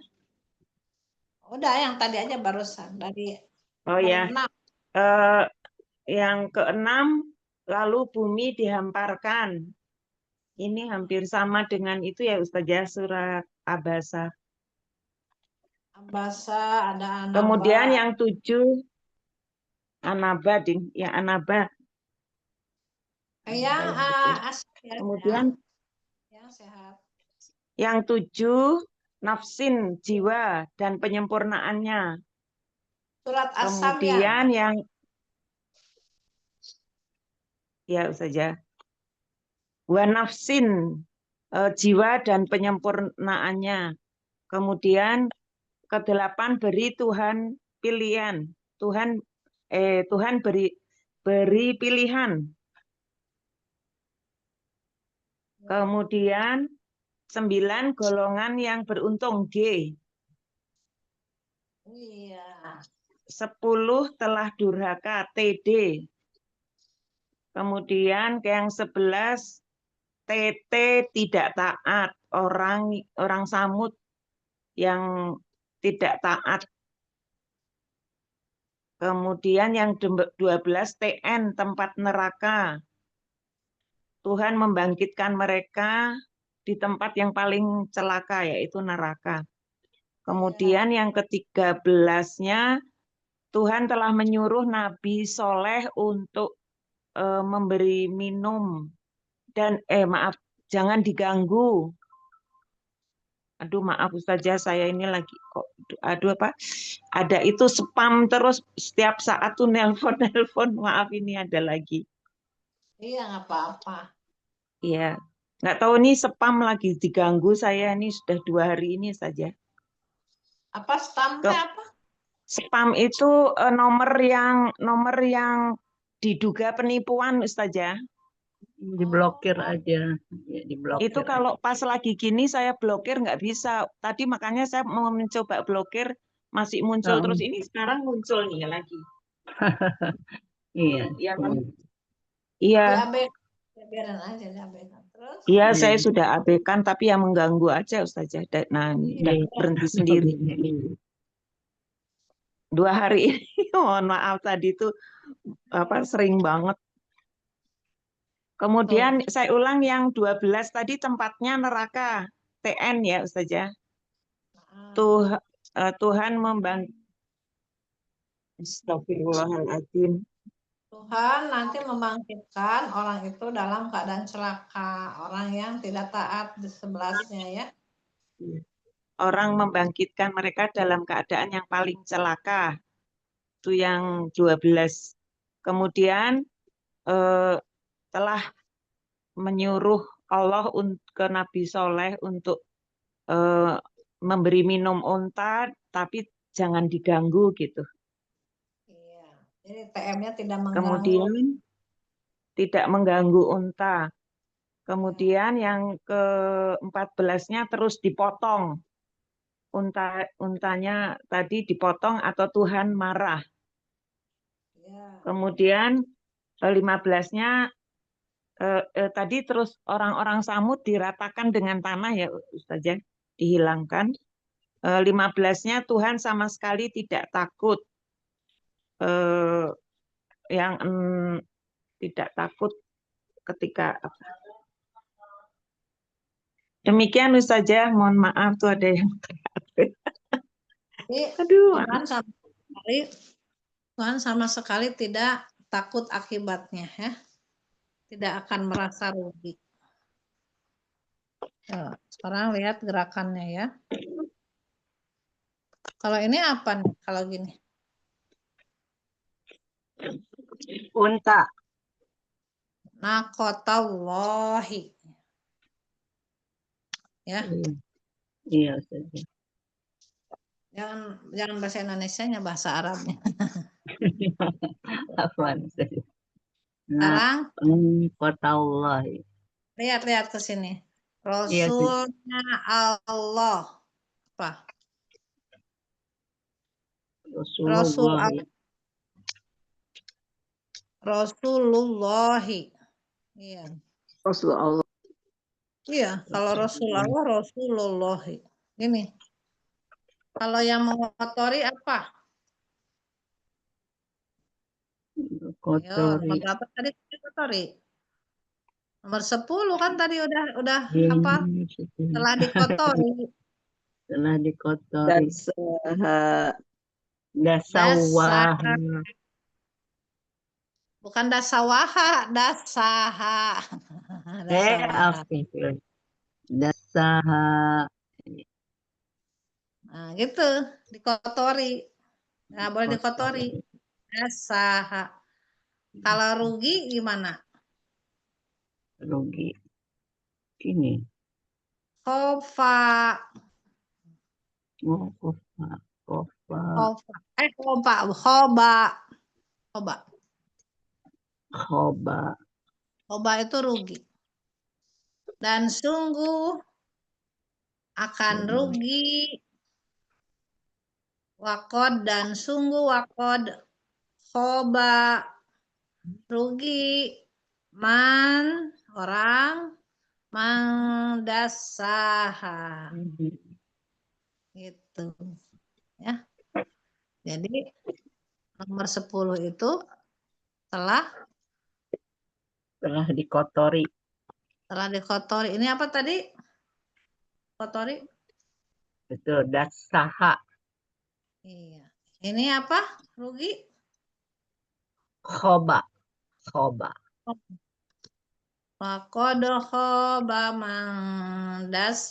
Udah yang tadi aja barusan dari Oh ya. 6. Yang keenam lalu bumi dihamparkan. Ini hampir sama dengan itu ya Ustazah, surat Abasa. Abasa ada Anaba. Kemudian yang 7 Anaba, ya Anaba. Yang kemudian yang sehat. Yang 7 nafsin jiwa dan penyempurnaannya. Surat As-Sabyah. Kemudian yang ya saja wa nafsin, jiwa dan penyempurnaannya. Kemudian kedelapan, beri Tuhan pilihan. Tuhan beri pilihan. Kemudian 9, golongan yang beruntung, G. Iya. 10, telah durhaka, TD. Kemudian yang 11, TT, tidak taat, orang Samud yang tidak taat. Kemudian yang 12, TN, tempat neraka. Tuhan membangkitkan mereka di tempat yang paling celaka, yaitu neraka. Kemudian yang ke-13-nya, Tuhan telah menyuruh Nabi Soleh untuk memberi minum. Dan maaf, jangan diganggu. Aduh, maaf Ustazah, saya ini lagi kok ada itu spam terus setiap saat tuh nelpon. Maaf, ini ada lagi. Iya, nggak apa-apa. Iya, nggak tahu nih spam lagi diganggu saya ini sudah 2 hari ini saja. Apa stampnya apa? Spam itu nomor yang diduga penipuan, Ustazah. Diblokir aja. Ya, diblokir Itu kalau pas lagi gini saya blokir nggak bisa. Tadi makanya saya mau mencoba blokir, masih muncul terus. Ini sekarang muncul nih lagi. Iya. Ya, iya. Biarin aja diabaikan terus. Iya, saya sudah abaikan, tapi yang mengganggu aja Ustazah. Nah, ini udah berhenti sendiri. 2 hari ini, mohon maaf tadi itu sering banget. Kemudian saya ulang yang 12 tadi tempatnya neraka, TN ya Ustazah. Tuhan Astagfirullahaladzim. Tuhan nanti membangkitkan orang itu dalam keadaan celaka, orang yang tidak taat di sebelasnya ya. Orang membangkitkan mereka dalam keadaan yang paling celaka. Itu yang 12. Kemudian telah menyuruh Allah ke Nabi Soleh untuk memberi minum unta, tapi jangan diganggu gitu. Iya. Jadi TM-nya tidak mengganggu. Kemudian tidak mengganggu unta. Kemudian yang ke-14-nya terus dipotong. Untanya tadi dipotong atau Tuhan marah. Kemudian 15-nya tadi terus orang-orang Samud diratakan dengan tanah ya Ustazah, dihilangkan. 15-nya Tuhan sama sekali tidak takut. Yang tidak takut ketika demikian Ustazah, mohon maaf tuh ada yang aduh, Tuhan sama sekali tidak takut akibatnya ya. Tidak akan merasa rugi. Sekarang lihat gerakannya ya. Kalau ini apa nih kalau gini? Unta. Nakotallahi. Ya. Iya, Ustazah. Jangan bahasa Indonesianya, bahasa Arabnya. Afwan, Ustazah. Sekarang Nakotallahi. lihat ke sini. Rasulnya Allah. Apa? Rasulullahi. Iya. Rasulullah. Iya, kalau Rasulullahi. Ini. Kalau yang mengotori apa? Kotori. Nomor berapa tadi kotori? Nomor 10 kan tadi udah apa? Telah dikotori. Telah dikotori. Dasawaha. Bukan dasawaha, dasaha. Dasaha. Nah, gitu, dikotori. Nggak boleh dikotori. Dasaha. Kalau rugi gimana? Rugi. Ini. Khofa. Oh, kofa. Kofa. Khofa. Khoba. Khoba. Khoba. Khoba. Khoba itu rugi. Dan sungguh akan rugi. Wakod dan sungguh wakod. Khoba. Rugi. Man. Orang. Mangdasaha. Gitu. Ya. Jadi nomor 10 itu telah dikotori. dikotori. Ini apa tadi? Kotori? Betul, dasaha. Iya. Ini apa? Rugi? Khoba. Khoba. Wakodo khoba mangdasaha.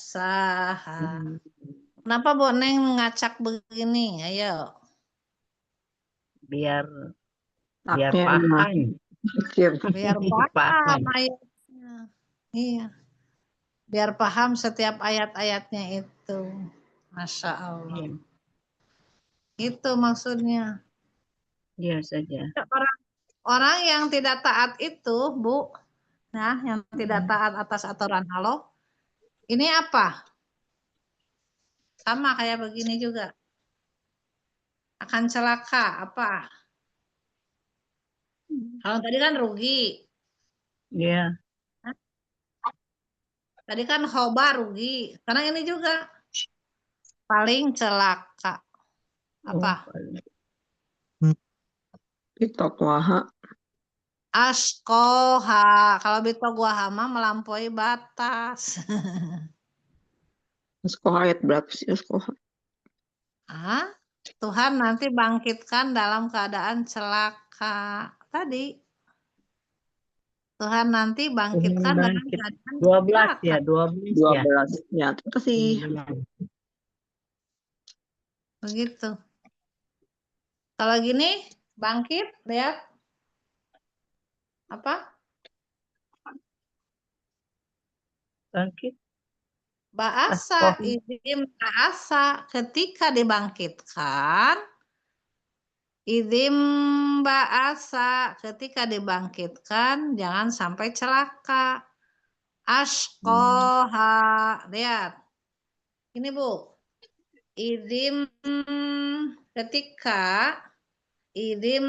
Kenapa Bu Neng ngacak begini? Ayo. Biar Haknya paham. Biar paham ayatnya. Iya. Biar paham setiap ayat-ayatnya itu. Masya Allah. Iya. Itu maksudnya. Iya saja. Orang yang tidak taat itu, Bu, nah, yang tidak taat atas aturan Allah, ini apa? Sama kayak begini juga. Akan celaka, apa? Kalau tadi kan rugi. Iya. Tadi kan khoba rugi. Sekarang ini juga. Paling celaka. Apa? Bitokwaha. Askoha. Kalau bitokwaha mah melampaui batas. Askoha ayat berapa sih Askoha? Tuhan nanti bangkitkan dalam keadaan celaka. Tadi. Tuhan nanti bangkitkan dalam keadaan 12 ya, 12 ya. 12. Ya, terima kasih. Begitu. Kalau gini bangkit, lihat apa? Bangkit. Ba'asa, idim ba'asa ketika dibangkitkan. Idim ba'asa ketika dibangkitkan jangan sampai celaka. Askoha, lihat. Ini Bu. Idim ketika idim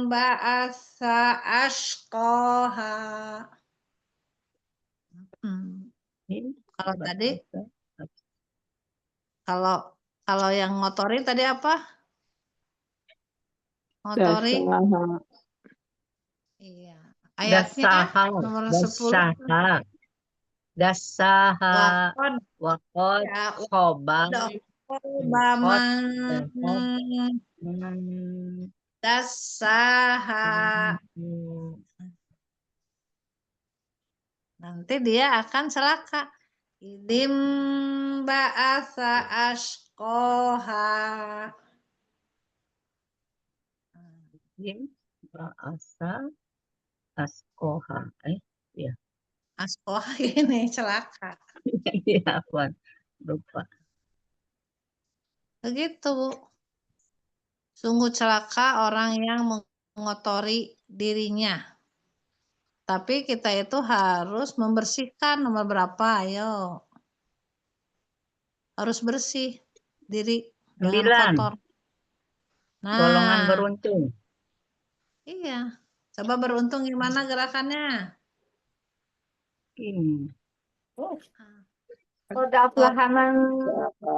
ba'asa askoha. Kalau tadi, kalau yang ngotori tadi apa? Ngotori? Iya. Ayatnya nomor 10. Dasaha. Wakod. Khoba. Dasaha. Nanti dia akan celaka. Idim ba'asa askoha. Idim ba'asa askoha. Ya. Askoha ini celaka. Iya, Puan. Lupa. Begitu, Bu. Sungguh celaka orang yang mengotori dirinya. Tapi kita itu harus membersihkan nomor berapa, ayo. Harus bersih diri, jangan 9. kotor. Nah, Golongan beruntung. iya. Coba beruntung gimana gerakannya? Ini. Qad aflaha man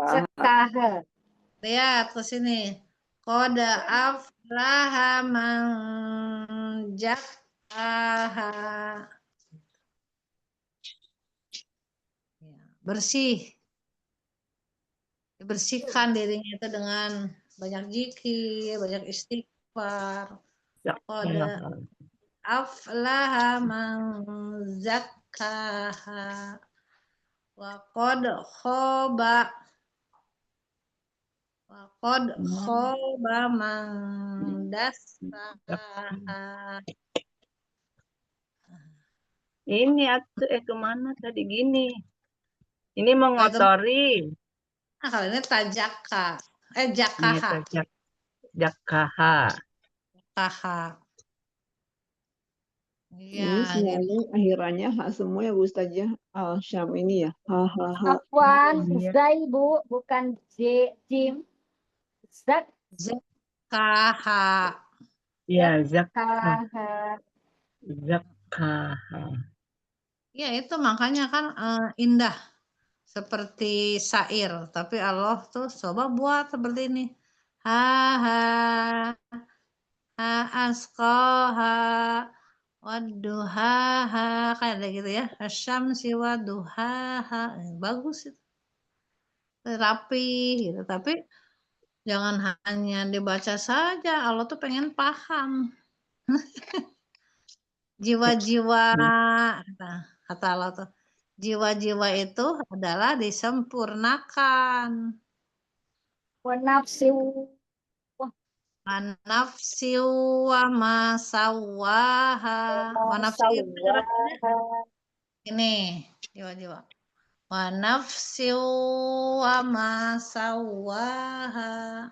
zakkaha. Lihat ke sini. Qad aflaha man zakkaha. Bersih. Bersihkan dirinya itu dengan banyak zikir, banyak istighfar. Qad aflaha man zakkaha wa qad khaba Waqad Hmm. khaba man dassaha. Ini atuh kemana tadi gini? Ini Kalau itu mengotori. kalau ini tajaka. Ini Jakaha. jakaha. Jakaha. Ini Iya, gitu. semuanya akhirannya ha semua ya Bu Ustazah. Syam ini ya. Ha. Afwan, Iya. Zai Bu, bukan Jim. Zak Jakaha. Ya, zakah. Kaha. Zakaha. Ya itu makanya kan indah seperti syair, tapi Allah tuh coba buat seperti ini. Ha ha ha asqaha wadduhaha, kayak ada gitu ya. Asyamsi wadduhaha. Bagus itu. Rapi gitu, tapi jangan hanya dibaca saja, Allah tuh pengen paham. Jiwa-jiwa, kata Allah tuh, jiwa-jiwa itu adalah disempurnakan. Wa nafsi Nafsi wa ma sawaha. Wa nafsi itu ini jiwa-jiwa. Wa nafsi wa ma sawaha.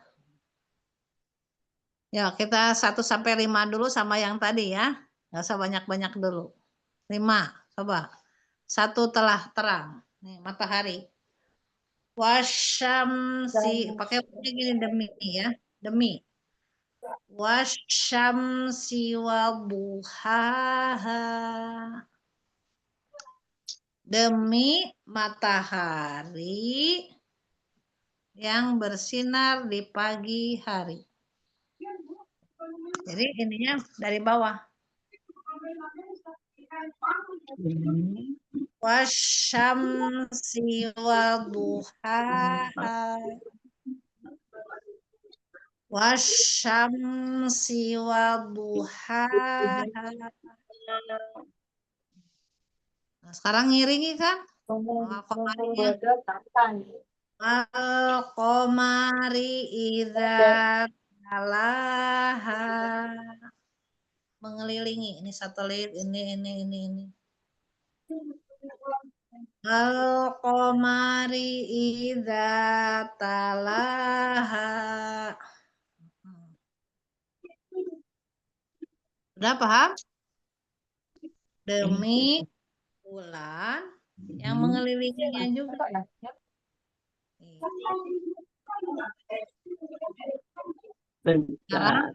Ya, kita 1 sampai 5 dulu sama yang tadi ya. Nggak usah banyak-banyak dulu. 5, coba. 1 telah terang. Nih, matahari. Wasyamsi, pakai gini demi ya, demi. Wasyamsi waduhaha. Demi matahari yang bersinar di pagi hari. Jadi ininya dari bawah. Wasyamsi waduhaha. Wasyamsi waduhaha. Nah, sekarang ngiringi kan? Al-qamari idza talaha. Mengelilingi ini satelit ini. Al-qamari idza talaha. Udah paham? Demi bulan yang mengelilinginya juga. Sekarang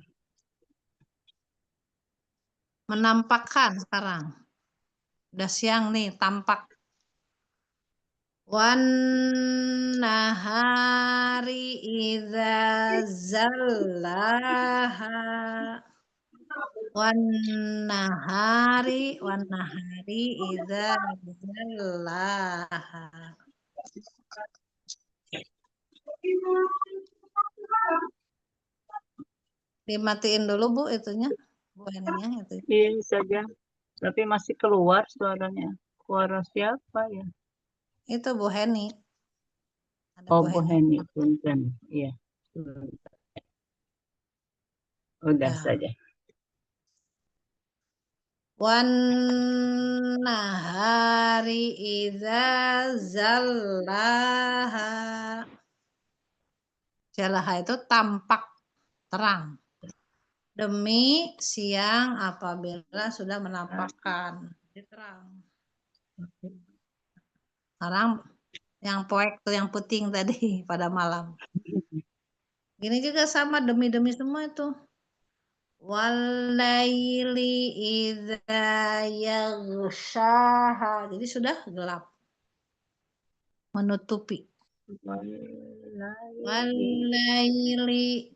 menampakkan sekarang. Udah siang nih, tampak. Wan nahari idza zallaha. Wan nahari idza zallaha. Dimatiin dulu Bu itunya. Bu ininya itu. Iya saja. Tapi masih keluar suaranya. Suara siapa ya? Itu Bu Heni. Ada Oh, Bu Bu Heni. Heni Punten. Iya. Udah Ya. saja. Wan nahari idza zallaha. Zallaha itu tampak terang. Demi siang apabila sudah menampakkan. Jadi terang. Sekarang yang poek tuh yang puting tadi pada malam. Gini juga sama demi-demi semua itu. Walaili idza yaghshaha. Jadi sudah gelap. Menutupi. Walaili.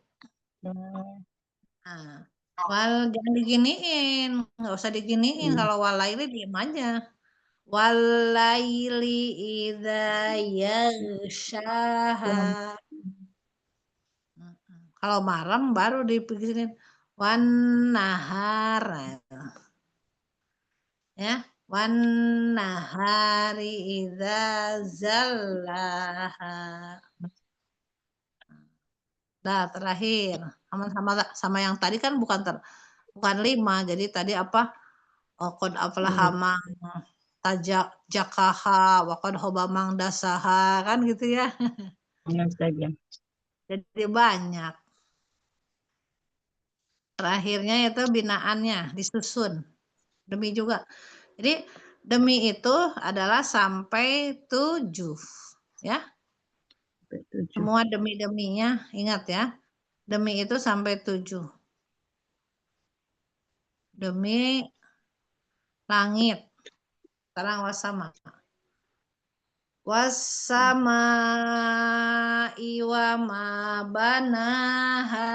Nah, jangan diginiin. Nggak usah diginiin. Kalau walaili diem aja. Walaili idza yaghshaha. Kalau malam baru dipikirin wan nahar. Ya, wan nahari idza zallaha. Dah terakhir sama yang tadi kan bukan 5, jadi tadi apa? Qad aflaha man jakaha wa qad khaba man dasaha kan gitu ya. Ya saja. Jadi banyak. Terakhirnya itu binaannya disusun. Demi juga. Jadi demi itu adalah sampai 7 ya. Sampai 7. Semua demi-deminya ingat ya. Demi itu sampai 7. Demi langit. Sekarang wasama. Wasama iwama banaha.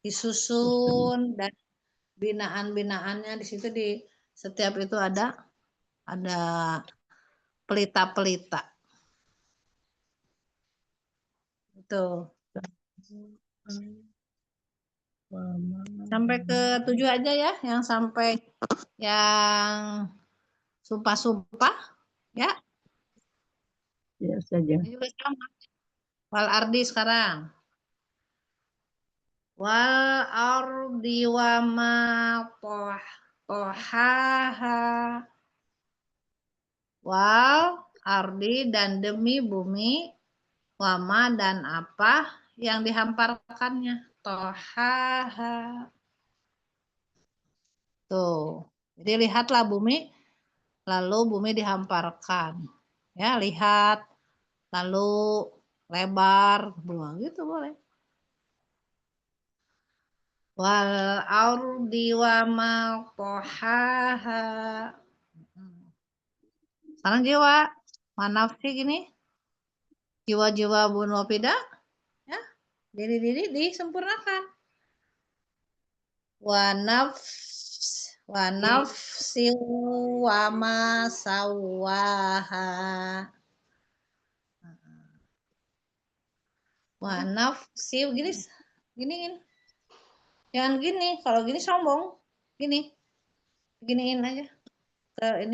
Disusun dan binaan-binaannya di situ di setiap itu ada pelita-pelita. Itu. Sampai ke 7 aja ya, yang sampai yang sumpah-sumpah ya. Ya saja. Ini juga sama. Wal ardi sekarang. Wal ardi wa ma tohaha. Wal ardi dan demi bumi, wama dan apa yang dihamparkannya. Tohaha. Tuh. Jadi lihatlah bumi, lalu bumi dihamparkan. Ya, lihat, lalu lebar, buang gitu boleh. Wal ardi wa ma tohaha. Sekarang jiwa, manafsi gini. Jiwa-jiwa bunuh pida, ya. Diri-diri disempurnakan. Wa nafsi wa ma sawaha. Wa nafsi gini. Jangan gini, kalau gini sombong. Gini. Giniin aja ke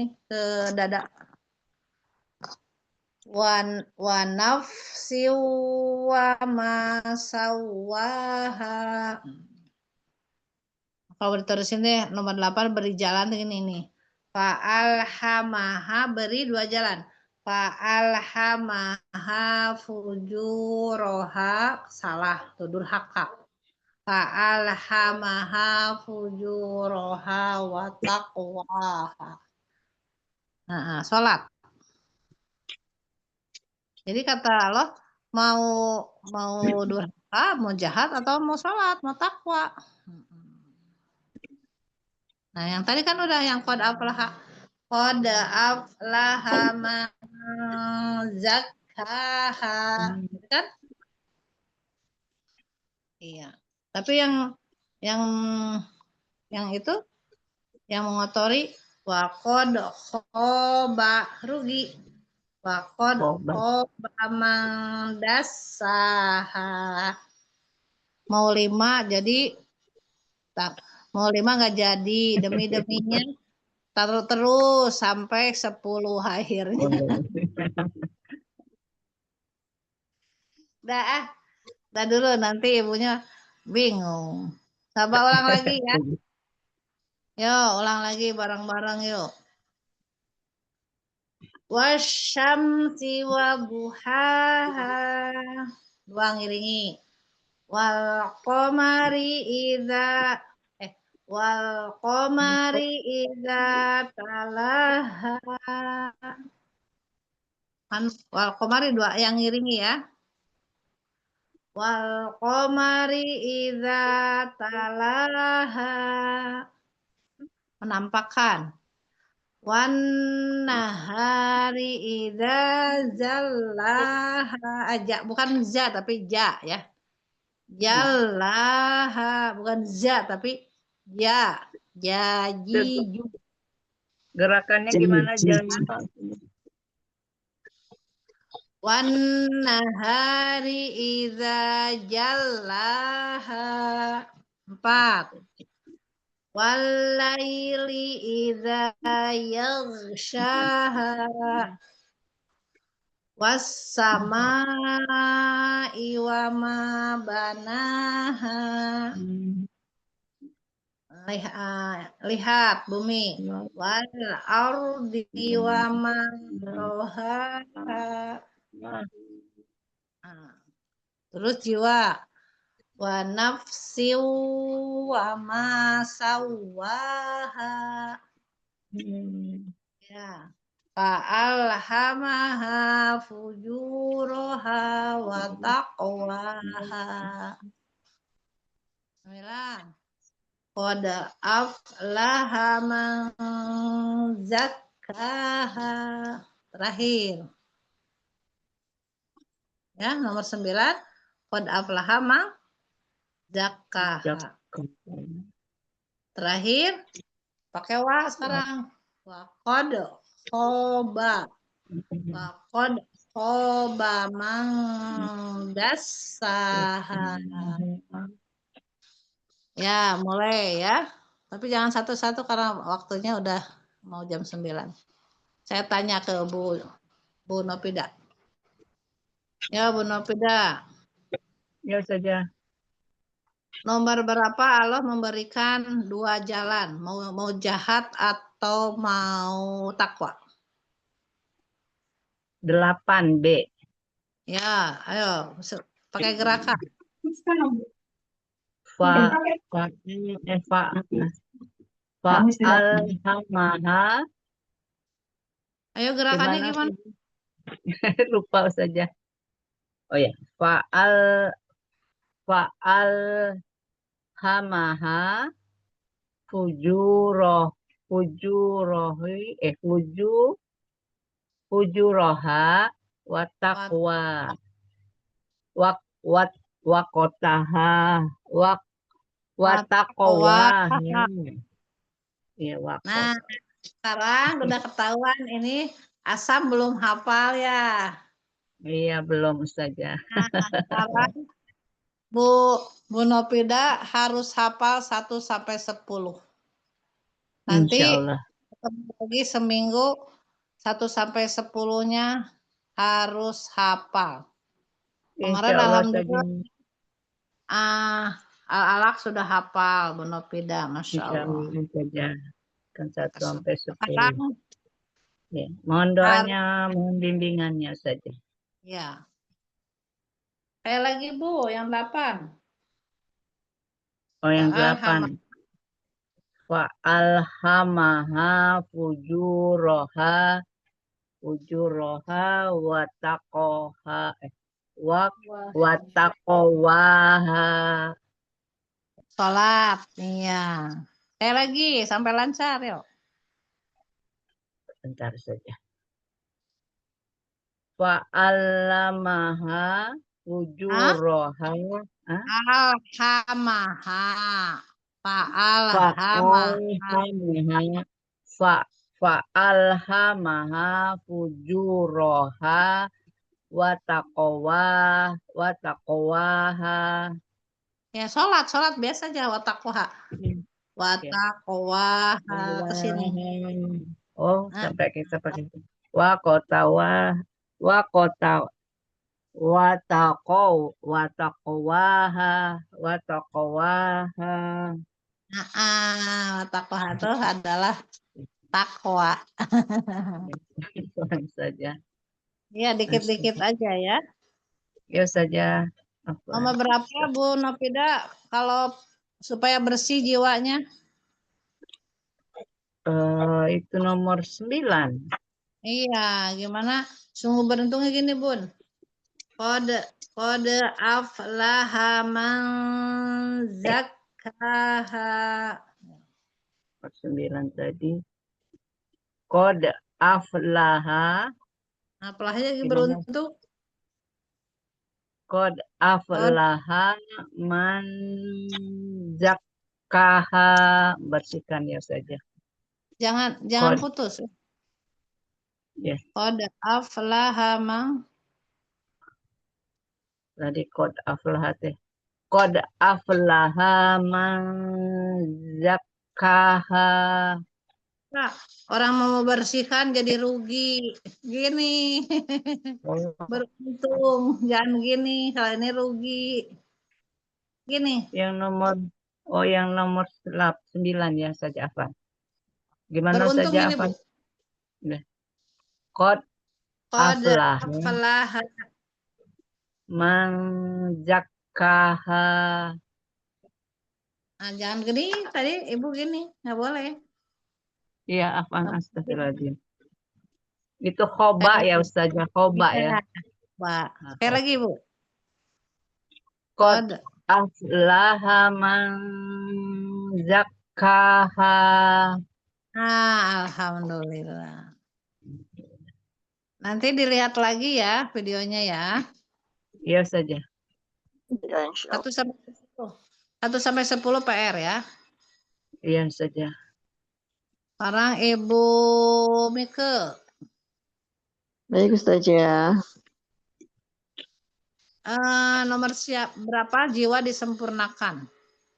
dada. Wa nafsi wa ma sawaha. Kalau diterusin deh nomor 8 beri jalan begini nih. Fa'alhamaha beri 2 jalan. Fa'alhamaha fujuroha salah tuh durhaka. Fa'alhamaha fujuroha wa taqwaha. Nah, sholat. Jadi kata Allah mau durhaka, mau jahat atau mau sholat, mau takwa. Nah, yang tadi kan udah yang qad aflaha man zakkaha. Gitu kan? Iya. Tapi yang itu yang mengotori wa qad khaba rugi. Wa qad khaba man dassaha. Mau 5 jadi mau 5 nggak jadi, demi-deminya taruh terus sampai 10 akhirnya. Dah dulu nanti ibunya bingung. Coba ulang lagi ya. Yuk, ulang lagi bareng-bareng yuk. Wasyamsi wa duhaha. 2 ngiringi. Wal qamari idza talaha. Wal qamari 2 yang ngiringi ya. Wal qamari idza talaha. Menampakkan. Wan nahari idza jallaha. Aja bukan za tapi ja ya. Jallaha bukan za tapi ya. Jaji. Gerakannya gimana jalannya? Wan nahari idza jallaha. 4. Walaili idza yaghshaha. Wassama'i wa ma banaha. Lihat bumi. Wal ardi wa ma tawhaha. Terus jiwa. Wa nafsi wa ma sawaha. Ya. Fa'alhamaha fujuraha wa taqwaha. 9. Qad aflaha man zakkaha. Terakhir. Ya, nomor 9. Qad aflaha man zakkaha. Terakhir, pakai wa sekarang. Wa qad khoba. Wa qad khoba man dassaha. Ya, mulai ya. Tapi jangan satu-satu karena waktunya udah mau jam 9. Saya tanya ke Bu Nopida. Ya, Bu Nopida. Ya saja. Nomor berapa Allah memberikan 2 jalan? Mau jahat atau mau takwa? 8B. Ya, ayo pakai gerakan. Fa'alhamaha. Ayo gerakannya gimana? Lupa saja. Oh ya, fa'alhamaha fujuraha wa taqwa wa kotaha wa taqwa. Ya, Nah, sekarang udah ketahuan ini Asam belum hafal ya. Iya, belum saja. Nah, sekarang Bu Nopida harus hafal 1 sampai 10. Nanti Insyaallah. ketemu lagi seminggu 1 sampai 10-nya harus hafal. Kemarin Insyaallah alhamdulillah saja. Al-Alaq sudah hafal Bu Nopida, Masya Allah. Insyaallah saja. Kan 1 sampai 10. Sekarang Ya, mohon doanya, mohon bimbingannya saja. ya. Kayak lagi Bu, yang 8. Oh, yang Fa'alhamaha. 8. Fa'alhamaha fujuraha wa taqwaha wa taqwaha. Sholat, iya. Kayak lagi, sampai lancar yuk. Bentar saja. Fa'alhamaha fujuraha. Alhamaha. Fa'alhamaha. Fa'alhamaha fujuraha wa taqwaha. Ya, sholat biasa aja watakwaha. Watakwaha ke sini. Oh, sampai kita pakai itu. Wa taqwaha. Watakwaha itu adalah takwa. Saja. Ya, dikit-dikit aja ya. Ya saja. Nomor berapa Bu Nopida kalau supaya bersih jiwanya? Itu nomor 9. Iya, gimana? Sungguh beruntungnya gini, Bun. Kode aflaha man zakkaha. 9 tadi. Qad aflaha. Aflahnya lagi beruntung. Qad aflaha man zakkaha. Bersihkan ya saja. Jangan putus. Ya. Qad aflaha man. Tadi qad aflaha teh. Qad aflaha man zakkaha. Kak, orang mau membersihkan jadi rugi. Gini. Oh, Beruntung. Jangan gini. Kalau ini rugi. Gini. yang nomor 9 ya saja Afan. Gimana Beruntung saja ini, Bu. Afan? Udah. Qad Qad aflah aflaha. man zakkaha. Nah, jangan gini. Tadi Ibu gini. Nggak boleh. Iya, Afan, Nggak boleh. astagfirullahaladzim. Itu khoba Sekali ya lagi. Ustazah, khoba ya. Iya, Pak. Nah, Sekali lagi, Bu. Qad Qad. aflaha man zakkaha. Alhamdulillah. Nanti dilihat lagi ya videonya ya. Iya saja. Ya, insya 1 sampai 10. 1 sampai 10 PR ya. Iya saja. Sekarang Ibu Mike. Baik Ustazah. Nomor berapa jiwa disempurnakan?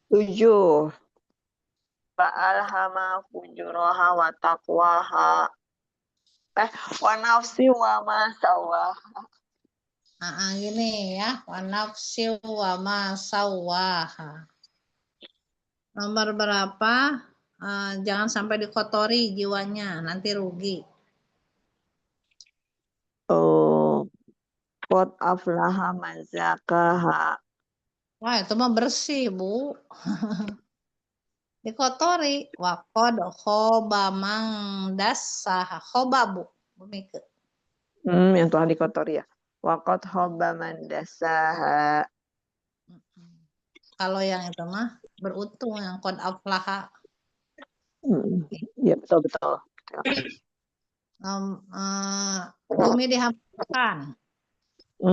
7. Fa'alhama fujuraha wa taqwaha. Wa nafsi wa ma sawaha. Gini ya. Wa nafsi wa ma sawaha. Nomor berapa? Jangan sampai dikotori jiwanya, nanti rugi. Oh, qad aflaha man zakkaha. Wah, itu mah bersih, Bu. Dikotori. Wa qad khoba man dassaha. Khoba, Bu. Bu Mike. Yang telah dikotori ya. Wa qad khaba man dassaha. Kalau yang itu mah beruntung yang qad aflaha. Ya, betul. Bumi dihamparkan. 6.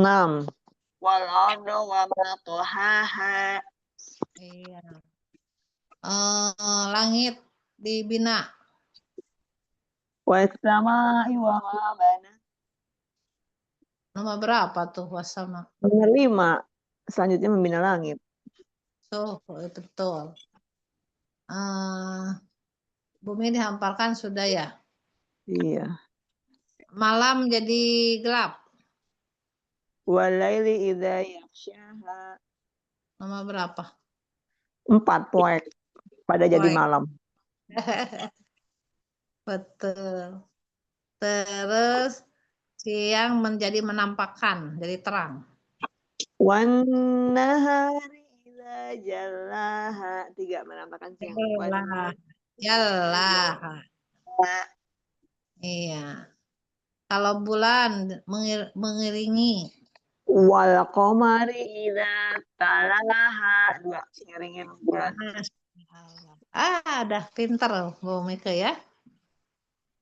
Wal arda wa ma tahaha. Iya. Langit dibina. Wa samai wa ma bana. Nomor berapa tuh wasama? Nomor 5. Selanjutnya membina langit. Tuh, itu betul. Bumi dihamparkan sudah ya. Iya. Malam jadi gelap. Walaili idza yaghshaha. Nomor berapa? 4 poek pada jadi Poek. malam. Betul. Terus siang menjadi menampakkan, jadi terang. Wan nahari idza jallaha. 3 menampakkan siang. Yalah. Iya. Kalau bulan mengiringi. Wal qamari idza talaha. 2 ngiringin bulan. Dah pinter Bu Mika ya.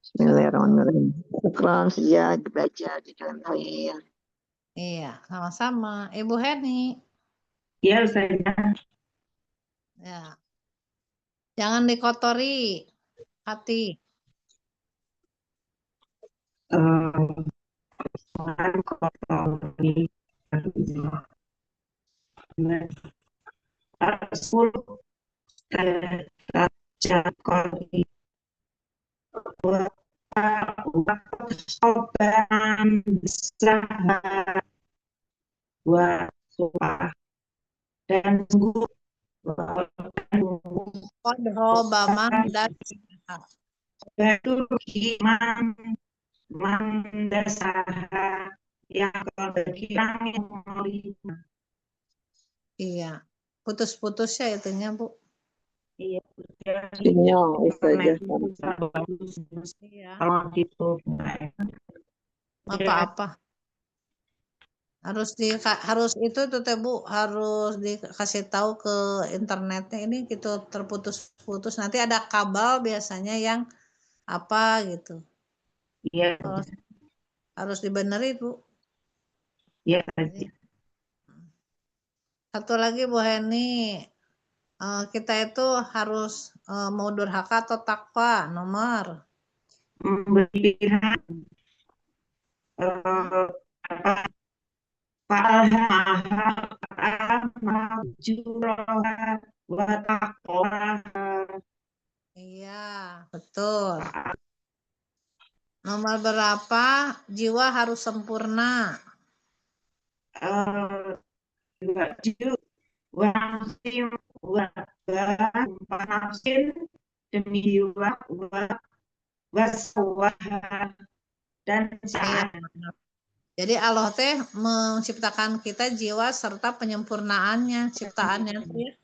Bismillahirrahmanirrahim. Ikram sejak baca di dalam khair. Iya, sama-sama. Ibu Heni. Iya, Ustazah. Ya. Jangan dikotori hati. Kotori. Rasul Jakoni soban saha wa suah dan sungguh Kodhobaman dan itu iman mandasaha yang bagi langit melima. iya. Putus-putus ya itunya, Bu. Iya, Sinyal Ustazah. Iya. Kalau gitu Apa-apa. Harus itu tuh Teh Bu, harus dikasih tahu ke internetnya ini gitu terputus-putus. Nanti ada kabel biasanya yang apa gitu. Iya. Harus dibenerin, Bu. Iya. Satu lagi Bu Heni, kita itu harus mau durhaka atau takwa nomor. Berlebihan Iya, betul. Nomor berapa jiwa harus sempurna? Nafsin demi jiwa wasawaha dan Iya. Jadi Allah teh menciptakan kita jiwa serta penyempurnaannya, ciptaannya tuh ya.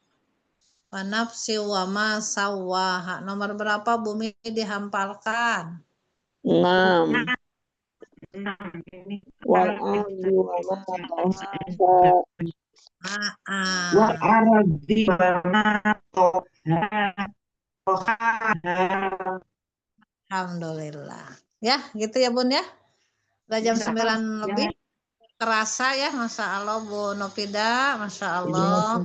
Wa nafsi wa ma sawwaha. Nomor berapa bumi dihampalkan? 6. ini Wal ardi wa ma tahaha. wal Ah, ardi wa ma tohaha. Alhamdulillah. Ya, gitu ya Bun ya. Udah jam 9 lebih. Kerasa ya, Masya Allah Bu Nopida, Masya Allah.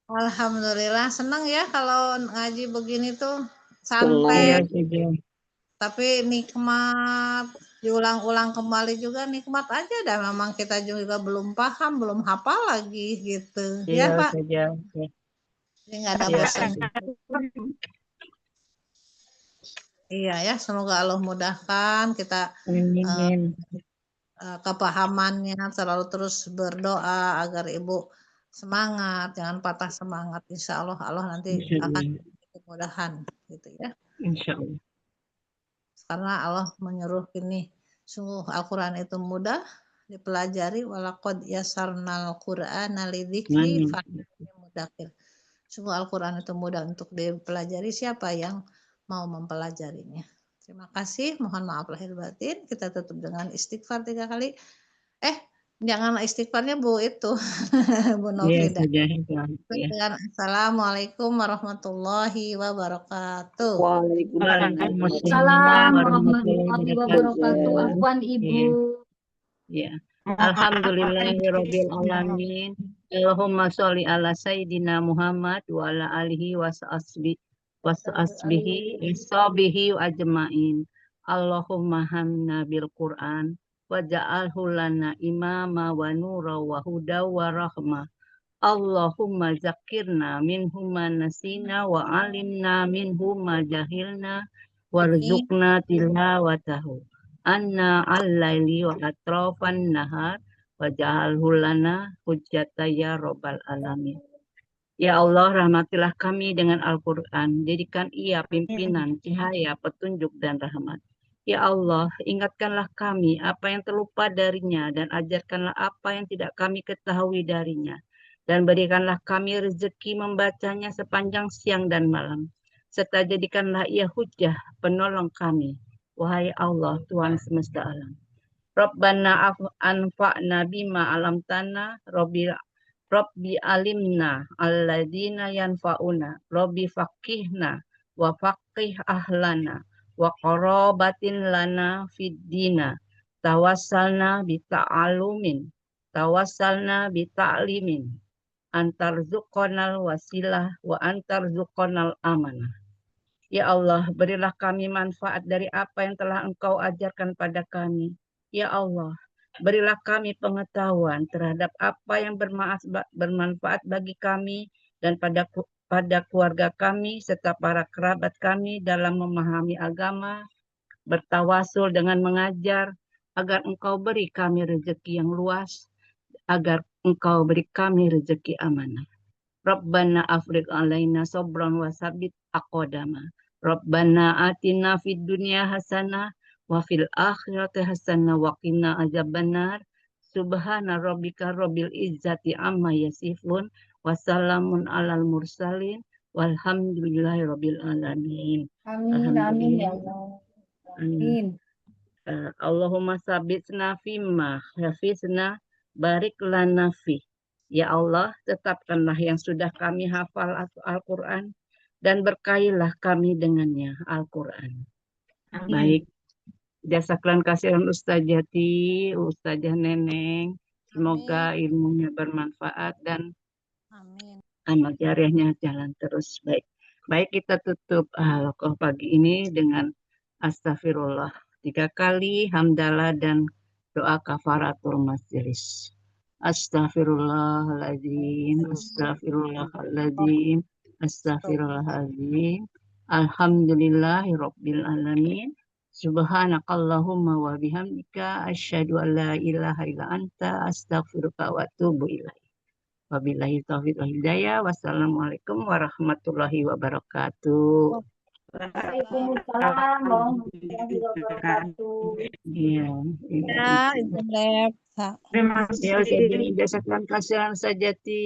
Alhamdulillah, senang ya kalau ngaji begini tuh santai, tapi nikmat, diulang-ulang kembali juga nikmat aja. Dan memang kita juga belum paham, belum hafal lagi gitu, ya Pak. Jadi nggak ada bosan. Iya ya, semoga Allah mudahkan kita kepahamannya, selalu terus berdoa agar Ibu semangat, jangan patah semangat. Insya Allah Allah nanti akan kemudahan gitu ya. Insya Allah. Karena Allah menyuruh ini, sungguh Al-Quran itu mudah dipelajari. Walaqad yasarnal Qur'ana lidzikri mudakir. Sungguh Al-Quran itu mudah untuk dipelajari, siapa yang mau mempelajarinya. Terima kasih, mohon maaf lahir batin. Kita tutup dengan istighfar 3 kali. Jangan istighfarnya Bu itu, Bu Novida. Dengan Assalamualaikum warahmatullahi wabarakatuh. Waalaikumsalam warahmatullahi wabarakatuh. Afwan Ibu. Ya. Alhamdulillahirabbil alamin. Allahumma sholli ala sayyidina Muhammad wa ala alihi wa sahbihi wa ajmain. Allahumma hamna bil Qur'an wa ja'alhu lana imama wa nura wa huda wa rahmah. Allahumma zakirna minhu ma nasina wa alimna minhu ma jahilna warzuqna tilawatahu anna al-laili wa atrafan nahar wa ja'alhu lana hujjata ya rabbal alamin. Ya Allah, rahmatilah kami dengan Al-Quran, jadikan ia pimpinan, cahaya, petunjuk, dan rahmat. Ya Allah, ingatkanlah kami apa yang terlupa darinya dan ajarkanlah apa yang tidak kami ketahui darinya. Dan berikanlah kami rezeki membacanya sepanjang siang dan malam. Serta jadikanlah ia hujah, penolong kami. Wahai Allah, Tuhan semesta alam. Rabbana anfa'na bima alam tanah, Rabbi alimna alladzina yanfa'una, Rabbi faqihna wa faqih ahlana wa qarabatin lana fid dina. Tawassalna bita'alumin, tawassalna bita'limin, antarzuqonal wasilah wa antarzuqonal amanah. Ya Allah, berilah kami manfaat dari apa yang telah Engkau ajarkan pada kami. Ya Allah, berilah kami pengetahuan terhadap apa yang bermanfaat bagi kami dan pada keluarga kami serta para kerabat kami dalam memahami agama, bertawasul dengan mengajar, agar Engkau beri kami rezeki yang luas, agar Engkau beri kami rezeki amanah. Rabbana afriq alaina sabran wa sabit aqdama. Rabbana atina fid dunya hasanah wa fil akhirati hasanah wa qina azabannar. Subhana rabbika rabbil izzati amma yasifun wa salamun alal mursalin walhamdulillahi rabbil alamin. Amin, amin ya Allah. Amin. Allahumma sabitna fimma hafizna barik lana fi. Ya Allah, tetapkanlah yang sudah kami hafal Al-Quran dan berkailah kami dengannya Al-Quran. Baik, jazakallahu khairan Ustazati, Ustazah Neneng. Semoga ilmunya bermanfaat dan amal jariahnya jalan terus. Baik, kita tutup halaqah pagi ini dengan astagfirullah 3 kali, hamdalah dan doa kafaratul majelis. Astaghfirullahaladzim, astaghfirullahaladzim, astaghfirullahaladzim. Alhamdulillahirabbil alamin. Subhanakallahumma wa bihamdika asyhadu an la ilaha illa anta astaghfiruka wa atubu ilaik. Wabillahi taufiq wal hidayah. Wassalamualaikum warahmatullahi wabarakatuh. Waalaikumsalam warahmatullahi wabarakatuh. Iya, iya. Ya, Ibu Lep. Terima Ya, kasih. Ustaz Dinda Saklan Kasihan Sajati.